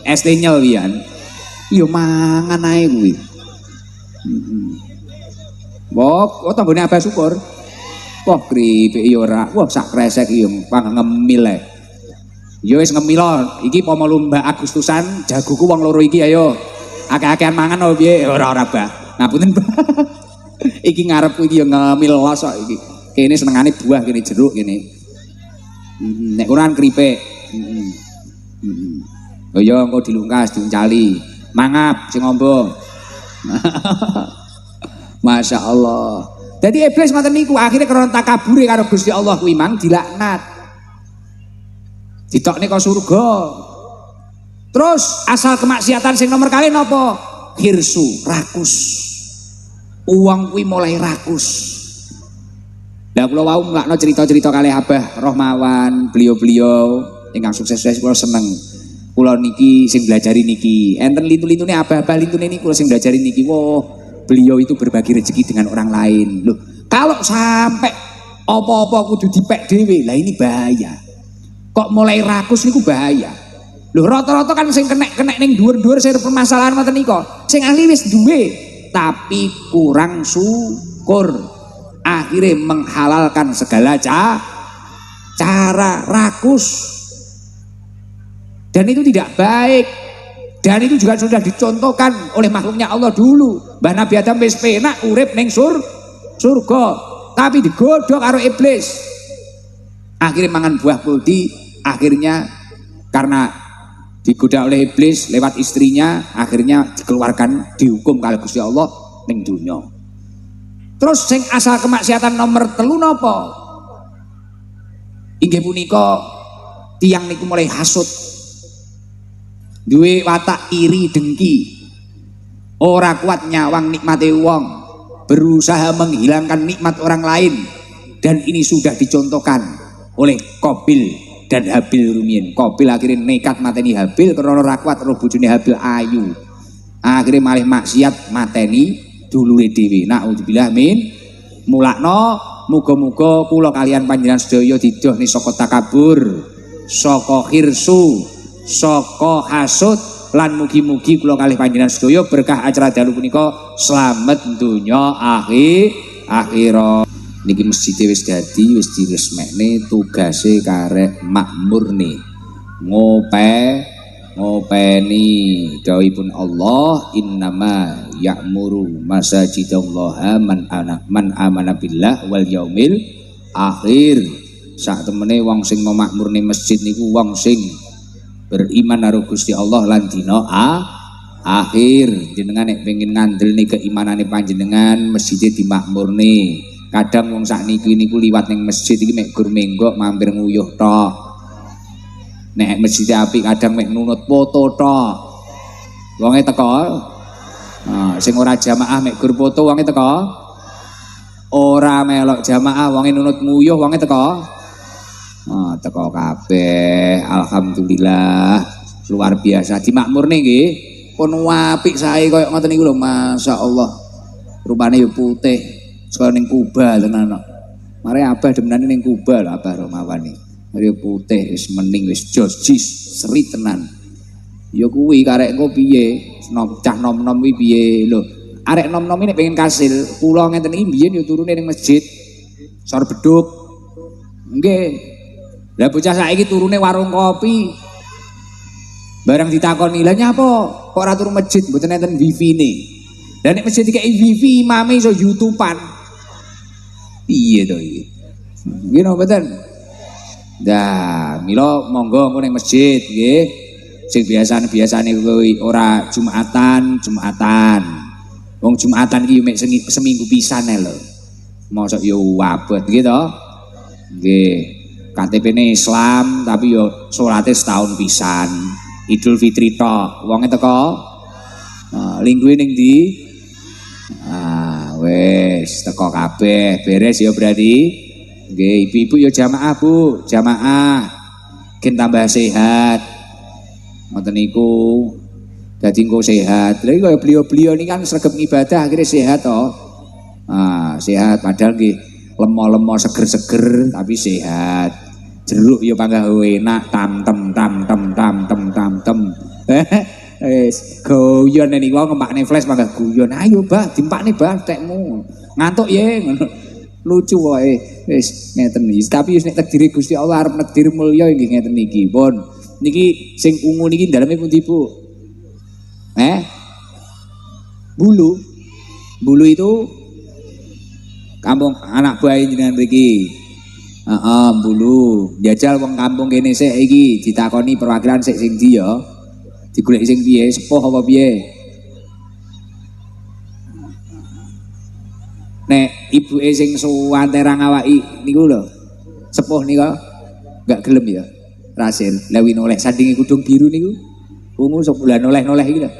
ST nyel wian. Yo mangan ae kuwi. Wah, tanggone Abah Syukur. Wah, kripik yo ora. Wah, sak kresek yo ngemil ae. Yo wis ngemil iki pomo lomba Agustusan, jagoku wong loro iki ayo. Akeh-akehan mangan opo piye? Ora Bah. Ngapunten, Bah. Iki ngarepku iki yo ngemil los kok iki. Kene senengane buah, kene jeruk kene. Nek kurang kripik. Oh ya engko dilungkas diuncali. Mangap sing ngombo. Masya Allah. Jadi iblis ngoten niku akhirnya karena takabure karo Gusti Allah kuwi mang dilaknat. Ditokne kok surga. Terus asal kemaksiatan sing nomor kali napa? Hirsu, rakus. Uang kuwi mulai rakus. Lah kula wau nglakno cerita-cerita kalih Abah Rohmawan, beliau-beliau ingkang sukses-sukses kula seneng. Kula niki sing belajari niki. Enten lintu-lintune Abah-abah lintune niku kula sing belajari niki. Wah, beliau itu berbagi rezeki dengan orang lain. Loh, kalau sampai apa-apa kudu dipek dhewe, lah ini bahaya. Kok mulai rakus niku bahaya. Loh, rata-rata kan sing kenek ning dhuwur-dhuwur sing permasalahan ngoten nika. Sing ahli wis duwe, tapi kurang syukur. Akhirnya menghalalkan segala cara rakus. Dan itu tidak baik. Dan itu juga sudah dicontohkan oleh makhluknya Allah dulu. Mbah Nabi Adam wis penak urip ning surga, tapi digodhog karo iblis. Akhirnya mangan buah kuldi, akhirnya karena digoda oleh iblis lewat istrinya, akhirnya dikeluarkan, dihukum kali Gusti Allah ning dunya. Terus sing asal kemaksiatan nomor 3 napa? Inggih punika tiyang niku mulai hasud. Duwe watak iri dengki. Ora kuat nyawang nikmate wong, berusaha menghilangkan nikmat orang lain. Dan ini sudah dicontohkan oleh Qabil dan Habil rumiyin. Qabil akhirnya nekat mateni Habil karena ora kuat karo bojone Habil ayu. Akhirnya malih maksiat mateni dulure dhewe. Naudzubillah min. Mulakno muga-muga kula kalian panjenengan sedaya didohni saka takabur, saka khirsu, saka hasud lan mugi-mugi kula kalih panjenengan sedaya berkah acara dalu punika slamet donya akhirat. Niki masjid wis dadi wis diresmekne tugase karek makmurne. Ngopeni dawuhipun Allah innama ya'muru masajidallaha man amana billah wal yaumil akhir. Sak temene wong sing memakmurne masjid niku wong sing beriman karo Gusti Allah lan dina akhir. Jenengan nek pengin ngandelne keimanane panjenengan masjid dimakmurne. Kadang wong sakniki niku liwat ning masjid iki mek gur menggok mampir nguyuh tok. Nek masjid apik kadang mek nunut foto tok. Wonge teko. Sing ora jamaah mek gur foto wonge teko. Ora melok jamaah wonge nunut nguyuh wonge teko. Teko kabeh. Alhamdulillah luar biasa dimakmurne nggih. Pun apik sae koyo ngoten niku lho masyaallah. Rupane yo putih. Sekolah ning Kuba tenan kok. Mare Abah demenane ning Kuba lho Abah Romawan iki. Mare putih wis mening wis jis seri tenan. Ya kuwi karek engko piye? Cah nom-nom kuwi piye lho. Arek nom-nom ini pengen kasil. Kula ngenten iki mbiyen yo turune ning masjid. Sor beduk. Nggih. Lah bocah saiki turune warung kopi. Barang ditakoni, "Lah nyapa kok ora turu masjid mboten enten wifi-ne?" Lah nek masjid dikeki wifi imame iso YouTube-an. Piye to iki? Nggih napa mboten? Dah, mila monggo engko ning masjid nggih. Sing biasane kuwi ora Jumatan. Wong Jumatan iki mek seminggu pisan ae lho. Mosok yo abot nggih to? Nggih. KTP-ne Islam tapi yo salate setahun pisan. Idul Fitri tok. Wonge teko lingkuhe ning ndi? Wis teko kabeh, beres ya berarti. Nggih, ibu-ibu ya jamaah, Bu, jamaah. Gen tambah sehat. Ngoten niku. Dadi engko sehat. Lha iki kaya beliau-beliau ini kan sregep ibadah akhirnya sehat toh. Sehat padahal nggih lemo-lemo seger-seger tapi sehat. Jeruk ya panggah enak tam tem. Wis guyon niku wong ngempakne flash panggah guyon. Ayo, Mbah, dimpakne Mbah tekmu. Ngantuk ye ngono. Lucu wae. Wis ngeten iki. Tapi wis nek takdire Gusti Allah arep takdir mulya nggih ngeten niki. Pun niki sing ungu niki daleme pundi, Bu? Bulu itu kampung anak buah jenengan mriki. Bulu. Jajal wong kampung kene sik iki ditakoni perwakilan sik sing ndi ya. Digoleki sing piye, sepuh apa piye? Nek ibuke sing suwan terang awaki niku lho. Sepuh nika enggak gelem ya. Rasil. Lewi noleh sandinge kudung biru niku. Ungu sebulan noleh-noleh iki lho.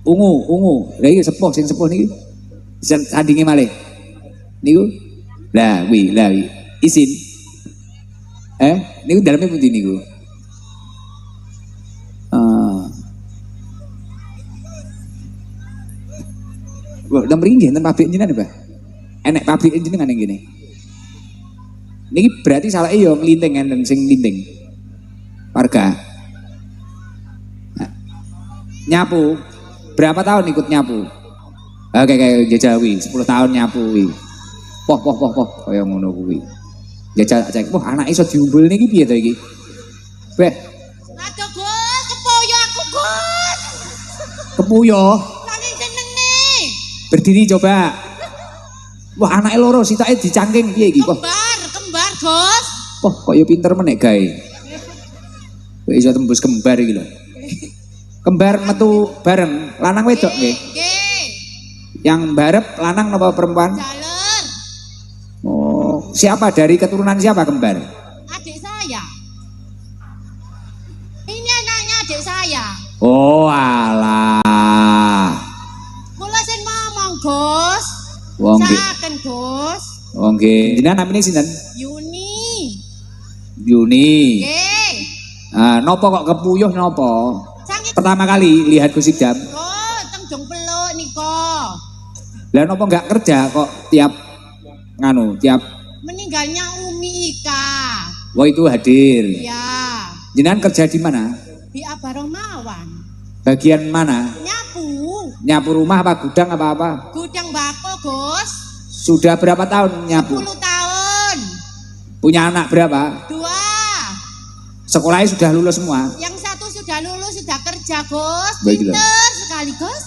Ungu. Lah iki sepuh sing sepuh niki. Sandinge malih. Niku. Lah wi. Isin. Niku daleme pundi niku? Wah, udah meringgih enten pabrik jenengan, Mbah. Enek pabrik jenengan ning kene. Niki berarti salahke ya nglinting enten sing nglinting. Warga. Nyapu. Berapa tahun ikut nyapu? Kayak Jajawi, 10 tahun nyapu kuwi. Poh kaya ngono kuwi. Jajal cek, wah anak iso diumbul niki piye to iki? Beh. Aduh Gus, kepoyo aku Gus. Kepuyo. Nang jenenge. Berdiri coba. Wah anake loro sitoke dicangking piye iki? Kembar Gus. Poh kaya pinter menek gawe. Kok iso tembus kembar iki lho. Kembar metu bareng, lanang wedok nggih. Nggih. Yang barep lanang napa perempuan? Jaler. Oh, siapa dari keturunan siapa kembar? Adik saya. Ini anaknya adik saya. Oh, alah. Kula sing ngomong, Gus. Wong nggih. Saken, Gus. Wong nggih. Jenengan namine sinten? Yuni. Yuni. Nggih. Nopo kok kepuyuh nopo? Sangit Pertama kali lihat Gus Idam. Gus, teng jong peluk nika. Lah nopo enggak kerja kok tiap Meninggalnya Umi Ika. wah itu hadir. Ya. Jenengan kerja di mana? Di Abaromawan. Bagian mana? Nyapu. Nyapu rumah apa gudang apa? Gudang bako, Gus. Sudah berapa tahun nyapu? 10 tahun. Punya anak berapa? 2. Sekolahnya sudah lulus semua? Yang satu sudah lulus, sudah kerja, Gus. Baiklah. Pinter sekali, Gus.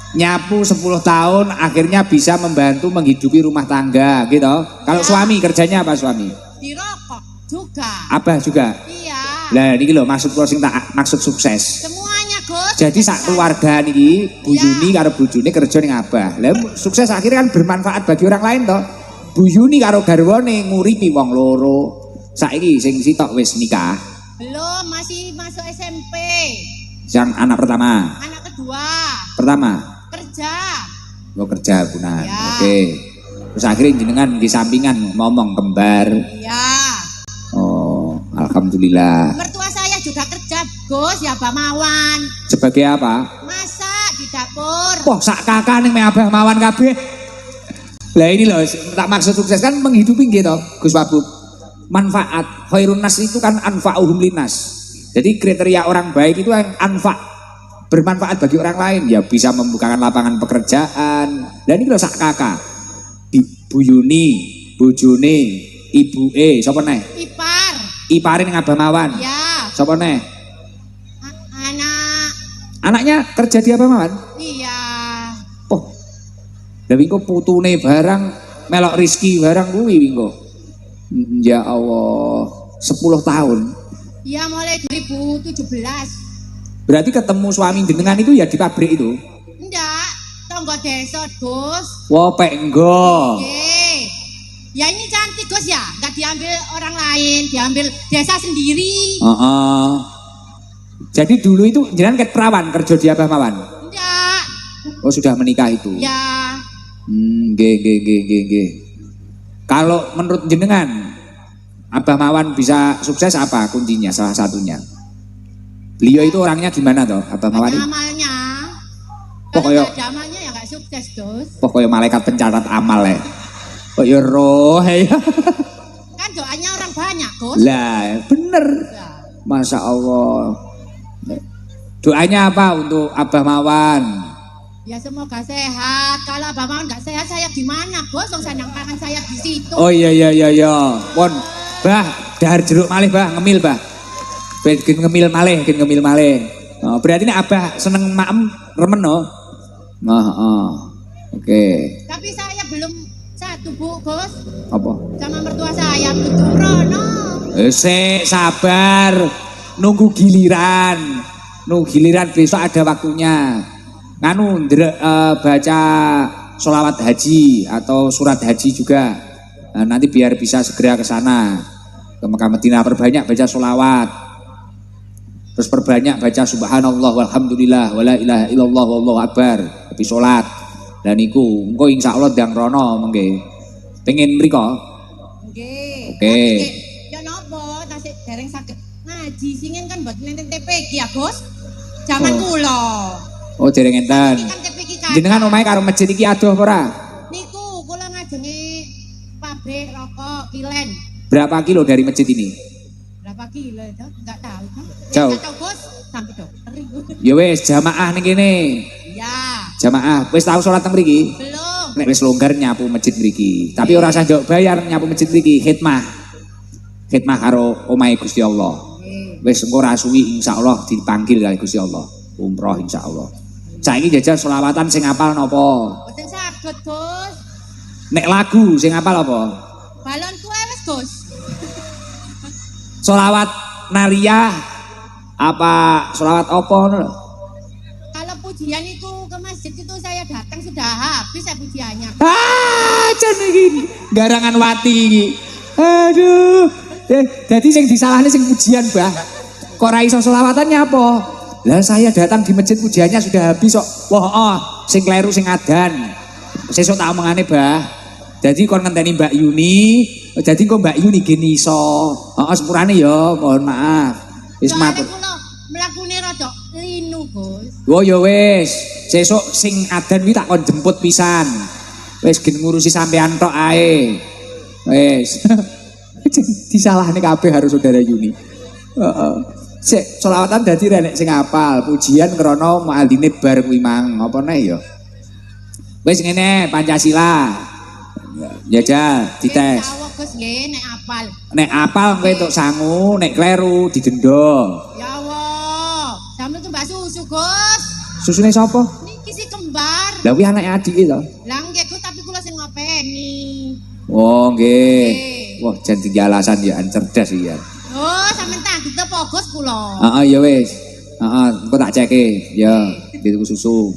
Nyapu 10 tahun akhirnya bisa membantu menghidupi rumah tangga gitu. Kalau Ya. suami kerjanya apa suami? Di rokok juga. Abah juga. Iya. Lah niki lho maksud closing tak maksud sukses. Semuanya, Gus. Jadi sak keluarga niki Bu Ya. Yuni karo bojone kerja ning Abah. Lah sukses akhirnya kan bermanfaat bagi orang lain toh. Bu Yuni karo garwane nguripi wong loro. Saiki sing sitok wis nikah. Belum, masih masuk SMP. Yang anak pertama. Anak kedua. Pertama. Kerja. Lo kerja Bunan. Ya. Oke. Terus akhirnya jenengan di sampingan ngomong kembar. Iya. Oh, alhamdulillah. Mertua saya juga kerja, Gus, ya Bamawan. Sebagai apa? Masak di dapur. Wah, sak kakak ning Abah Mawan kabeh. Lah ini loh, tak maksud sukses kan menghidupi gitu, Gus Wabub. Manfaat khairun nas itu kan anfa'uhum linnas. Jadi kriteria orang baik itu yang bermanfaat bagi orang lain, ya bisa membukakan lapangan pekerjaan. Dan ini loh sak kakak, Bu Yuni, bojone, ibu sapa neh? Ipar. Ipare ning Abah Mawan. Ya. Sapa neh? Anaknya kerja di Abah Mawan? Iya. Oh. Lah wingko putune barang melok rizki barang kuwi wingko. Ya Allah, 10 tahun. Iya mulai 2017. Berarti ketemu suami jenengan itu ya di pabrik itu? Enggak, tonggo desa Gus. Wah, penggo. Oke. Ya ini cantik Gus ya, nggak diambil orang lain, diambil desa sendiri. Jadi dulu itu jenengan ket perawan kerja di Abah Mawan? Enggak. Oh sudah menikah itu? Ya. Nggih. Kalau menurut jenengan Abah Mawan bisa sukses apa kuncinya salah satunya? Beliau itu orangnya gimana toh Abah Mawan? Amalnya. Pokoknya ada amalnya ya nggak sukses Gus. Pokoknya malaikat pencatat amal ya. Kok ya roh ya. Kan doanya orang banyak Gus. Lah bener. Ya. Masya Allah. Doanya apa untuk Abah Mawan? Ya semoga sehat. Kalau Abah Mawan nggak sehat, saya gimana Gus? Wong sandang pangan saya di situ. Oh iya. Pon, bah, dahar jeruk malih bah, ngemil bah. Bikin ngemil malih. Oh, berarti ini Abah seneng maem remen no? Oke. Tapi saya belum satu Bu Gus. Apa? Sama mertua saya belum sembrono. Sabar. Nunggu giliran besok ada waktunya. Nganu baca sholawat haji atau surat haji juga. Nah, nanti biar bisa segera ke sana ke Mekah Madinah, perbanyak baca sholawat. Terus perbanyak baca subhanallah walhamdulillah wala ilaha illallah wallahu akbar tapi sholat. Dan iku engko insyaallah ndang rono mengke. Pengen mriko? Nggih. Oke. Ya napa tasik dereng saged ngaji singen kan mboten enten TPQ ya Gus. Zaman kula. Oh dereng enten. Kan TPQ kan. Jenengan omahe karo masjid iki adoh apa ora? Niku kula ngajenge pabrik rokok Kilen. Berapa kilo dari masjid ini? Berapa kilo itu? Enggak tahu. Jauh. Enggak tahu Gus, sampai dokter iku. Ya wis jamaah ning kene. Ya. Jamaah wis tau salat teng mriki? Belum. Nek wis longgar nyapu masjid mriki. Tapi ora usah njok bayar nyapu masjid mriki, khidmah. Khidmah karo omahe Gusti Allah. Wis engko ra suwi insyaallah dipanggil kali Gusti Allah. Umroh insyaallah. Saiki jajal selawatan sing apal napa? Boten saged Gus. Nek lagu sing apal apa? Balon kuwe wis Gus. Selawat nariyah apa selawat apa ngono lho? Kalau pujian itu ke masjid itu saya datang sudah habis ya pujiannya. Jan iki garangan wati iki. Aduh. Jadi sing disalahne sing pujian, Bah. Kok ora iso selawatannya apa? Lah saya datang di masjid pujiannya sudah habis kok. Wah, sing kleru sing adan. Sesuk tak omongane, Bah. Jadi kon ngenteni Mbak Yuni, jadi kok Mbak Yuni gini iso. Heeh, sepurane ya, mohon maaf. Wis matur. Kula mlakune rada linu, Gus. Oh ya wis, sesuk sing adan kuwi tak kon jemput pisan. Wis gen ngurusi sampean tok ae. Wis. Disalahne kabeh harus saudara Yuni. Heeh. Sik selawatan dadi renek sing apal, pujian krana mualine bar kuwi mang. Apa neh ya? Wis ngene Pancasila. Jajal dites. Awak Gus nggih nek apal. Nek apal kowe entuk sangu, nek kleru didenda. Ya Allah, sampe tumbak susu, Gus. Susune sapa? Niki si kembar. Lah kuwi anake adike to. Lah nggih Gus, tapi kula sing ngopeni. Oh nggih. Wah, jan tinggi alasan ya cerdas iki ya. Oh, sampean tak ditepo Gus kula. Heeh ya wis. Heeh, engko tak ceke. Ya, dituku susu.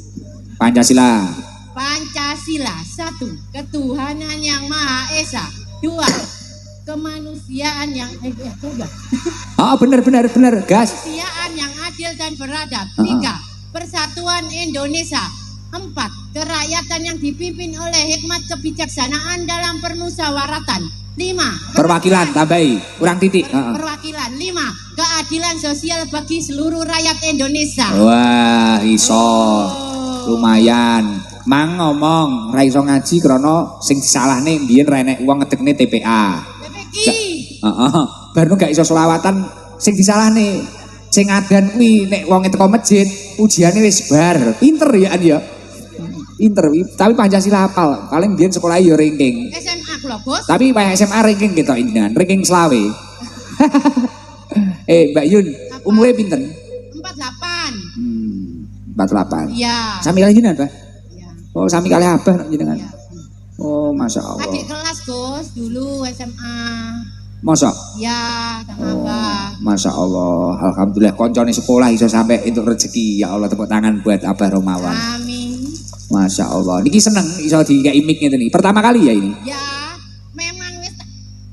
Pancasila. Pancasila 1. Ketuhanan yang Maha Esa. 2. Kemanusiaan yang Oh bener gas. Kemanusiaan yang adil dan beradab. 3. Persatuan Indonesia. 4. Kerakyatan yang dipimpin oleh hikmat kebijaksanaan dalam permusyawaratan. 5. Perwakilan tambahi, kurang titik. Perwakilan. 5. Keadilan sosial bagi seluruh rakyat Indonesia. Wah, iso. Lumayan. Mang ngomong ra iso ngaji krana sing disalahne mbiyen ra enek wong ngedekne TPA. PPK. Heeh. Barno gak iso selawatan sing disalahne. Sing adan kuwi nek wong teko masjid, pujiane wis bar. Pinter ya an ya. Pinter, tapi Pancasila hafal. Paling mbiyen sekolah ya ranking. SMA kula, Bos. Tapi pas SMA ranking gitu jenengan, ranking selawe. Mbak Yun, umure pinten? 48. 48. Iya. Sami kali jenengan, Bah? Iya. Oh, sami kali abah nak jenengan. Iya. Oh, Masya Allah. Adik kelas Gus dulu SMA. Masa? Ya, sama Abah. Masya Allah. Alhamdulillah koncone sekolah iso sampai untuk rezeki. Ya Allah, tepuk tangan buat Abah Romawan. Amin. Masya Allah. Niki seneng iso dikai mic ngene iki. Pertama kali ya ini. Ya, memang wis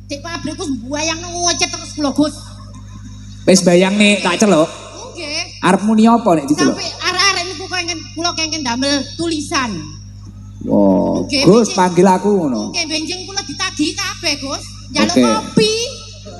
di pabrik Gus buayang ngocet terus kula Gus. Wis bayang nih tak celuk. Nggih. Arep muni apa nek diceluk? Sampai arek-arek niku kula kengken damel tulisan. Wow, Oke, Gus benjing. panggil aku ngono. Nggih benjing kula ditagih kabeh Gus. Njaluk Oke. kopi.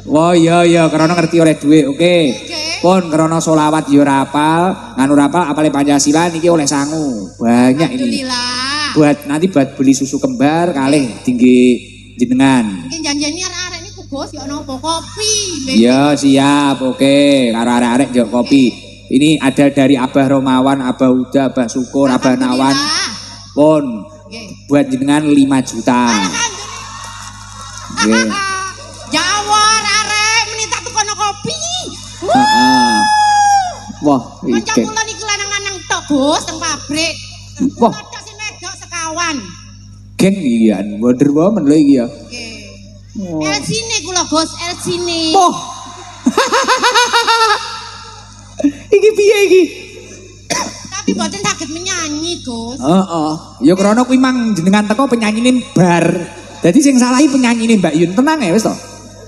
Oh iya karena ngerti oleh duit. Oke. Oke. Pun karena solawat yo rapal, nganu rapal apale Pancasila niki oleh sangu. Banyak ini. Alhamdulillah. Buat beli susu kembar kalih tinggi jenengan. Mungkin janjane arek-arek niku Gus ya napa kopi. Iya siap, oke. Karo arek-arek njok kopi. Ini ada dari Abah Romawan, Abah Uda, Abah Syukur, Abah Nawan. Pun Nggih. buat jenengan 5 juta. Nggih. Jawar arek menita tukono kopi. Heeh. Wah, Kanca iki. kula niki lanang-lanang tok Gus teng pabrik. Wah. Tok sing wedok sekawan. Geng iki ya, Wonder Woman lho iki ya. Nggih. Oh. Elsine kula Gus, Elsine. Oh. Iki piye iki? Tapi mboten saged menyanyi, Gus. Heeh. Ya krana kuwi mang jenengan teko penyanyine bar. Dadi sing salah iki penyanyine Mbak Yun. Tenang ya wis to.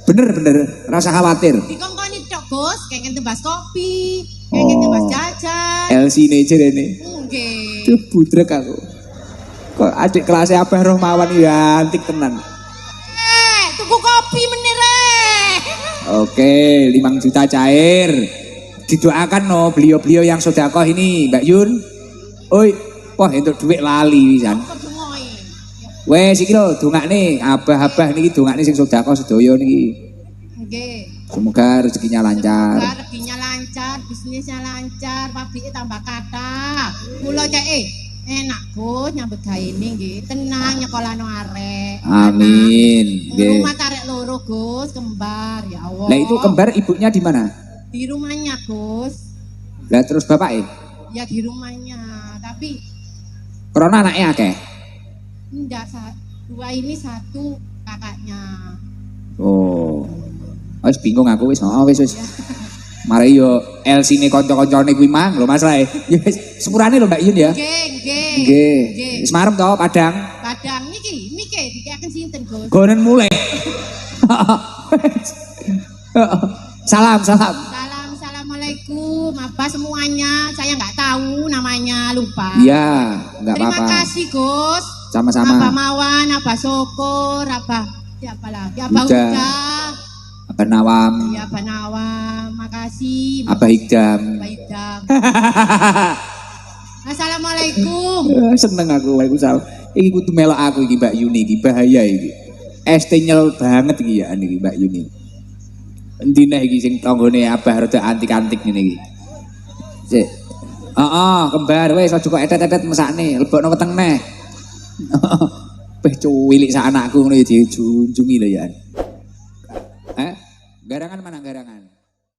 Bener, rasa khawatir. Dikongkoni tok, Gus, kengken tebas kopi, kengken tebas jajan. Elsine jerene. Nggih. Duh budrek aku. Kok adik kelasnya Abah Romawan ya antik tenan. Tuku kopi meneh rek. Oke, 5 juta cair. Didoakan no beliau-beliau yang sedekah ini, Mbak Yun. Oi, wah entuk duit lali pisan. Kedungoe. Wes iki lho dongakne abah-abah niki dongakne sing sedekah sedaya niki. Nggih. Semoga rezekinya lancar. Rezekinya lancar, bisnisnya lancar, pabriknya tambah kata. Kula cek enak Gus nyambut gawe ini nggih. Tenang nyekolahno arek. Amin. Nggih. Rumah arek loro Gus, kembar ya Allah. Lah itu kembar ibunya di mana? Di rumahnya Gus. Lah terus bapaknya? Ya di rumahnya, tapi Corona anaknya akeh. enggak dua ini satu kakaknya. Oh. Wis bingung aku wis. Oh wis. Mari yo LC-ne kanca-kancane kuwi mang lho Mas Rae. Ya wis sepurane lho Mbak Yun ya. Nggih. Nggih. Wis marem to Padang. Padang niki dikaken sinten Gus? Gonen mulai. Salam. Assalamualaikum, apa semuanya? Saya nggak tahu namanya, lupa. Iya, enggak Terima apa-apa. kasih Gus. Sama-sama. Abah Mawan, Abah Syukur, Abah siapa lagi? Abah Uda. Uda. Abah Nawam, Ya Abah Nawam, makasih. Abah Hikdam. Abah Idam. Assalamualaikum. Seneng aku, waalaikumsalam. Iki kudu melok aku iki Mbak Yuni iki bahaya iki. ST nyel banget iki ya niki Mbak Yuni. Endi nek iki sing tanggane Abah rada antik-antik ngene iki. Sik. Heeh, kembar wis aja kok etet-etet mesakne, lebokno weteng neh. Beh cuwilik sak anakku ngono ya dijunjungi lho ya. Garangan mana garangan?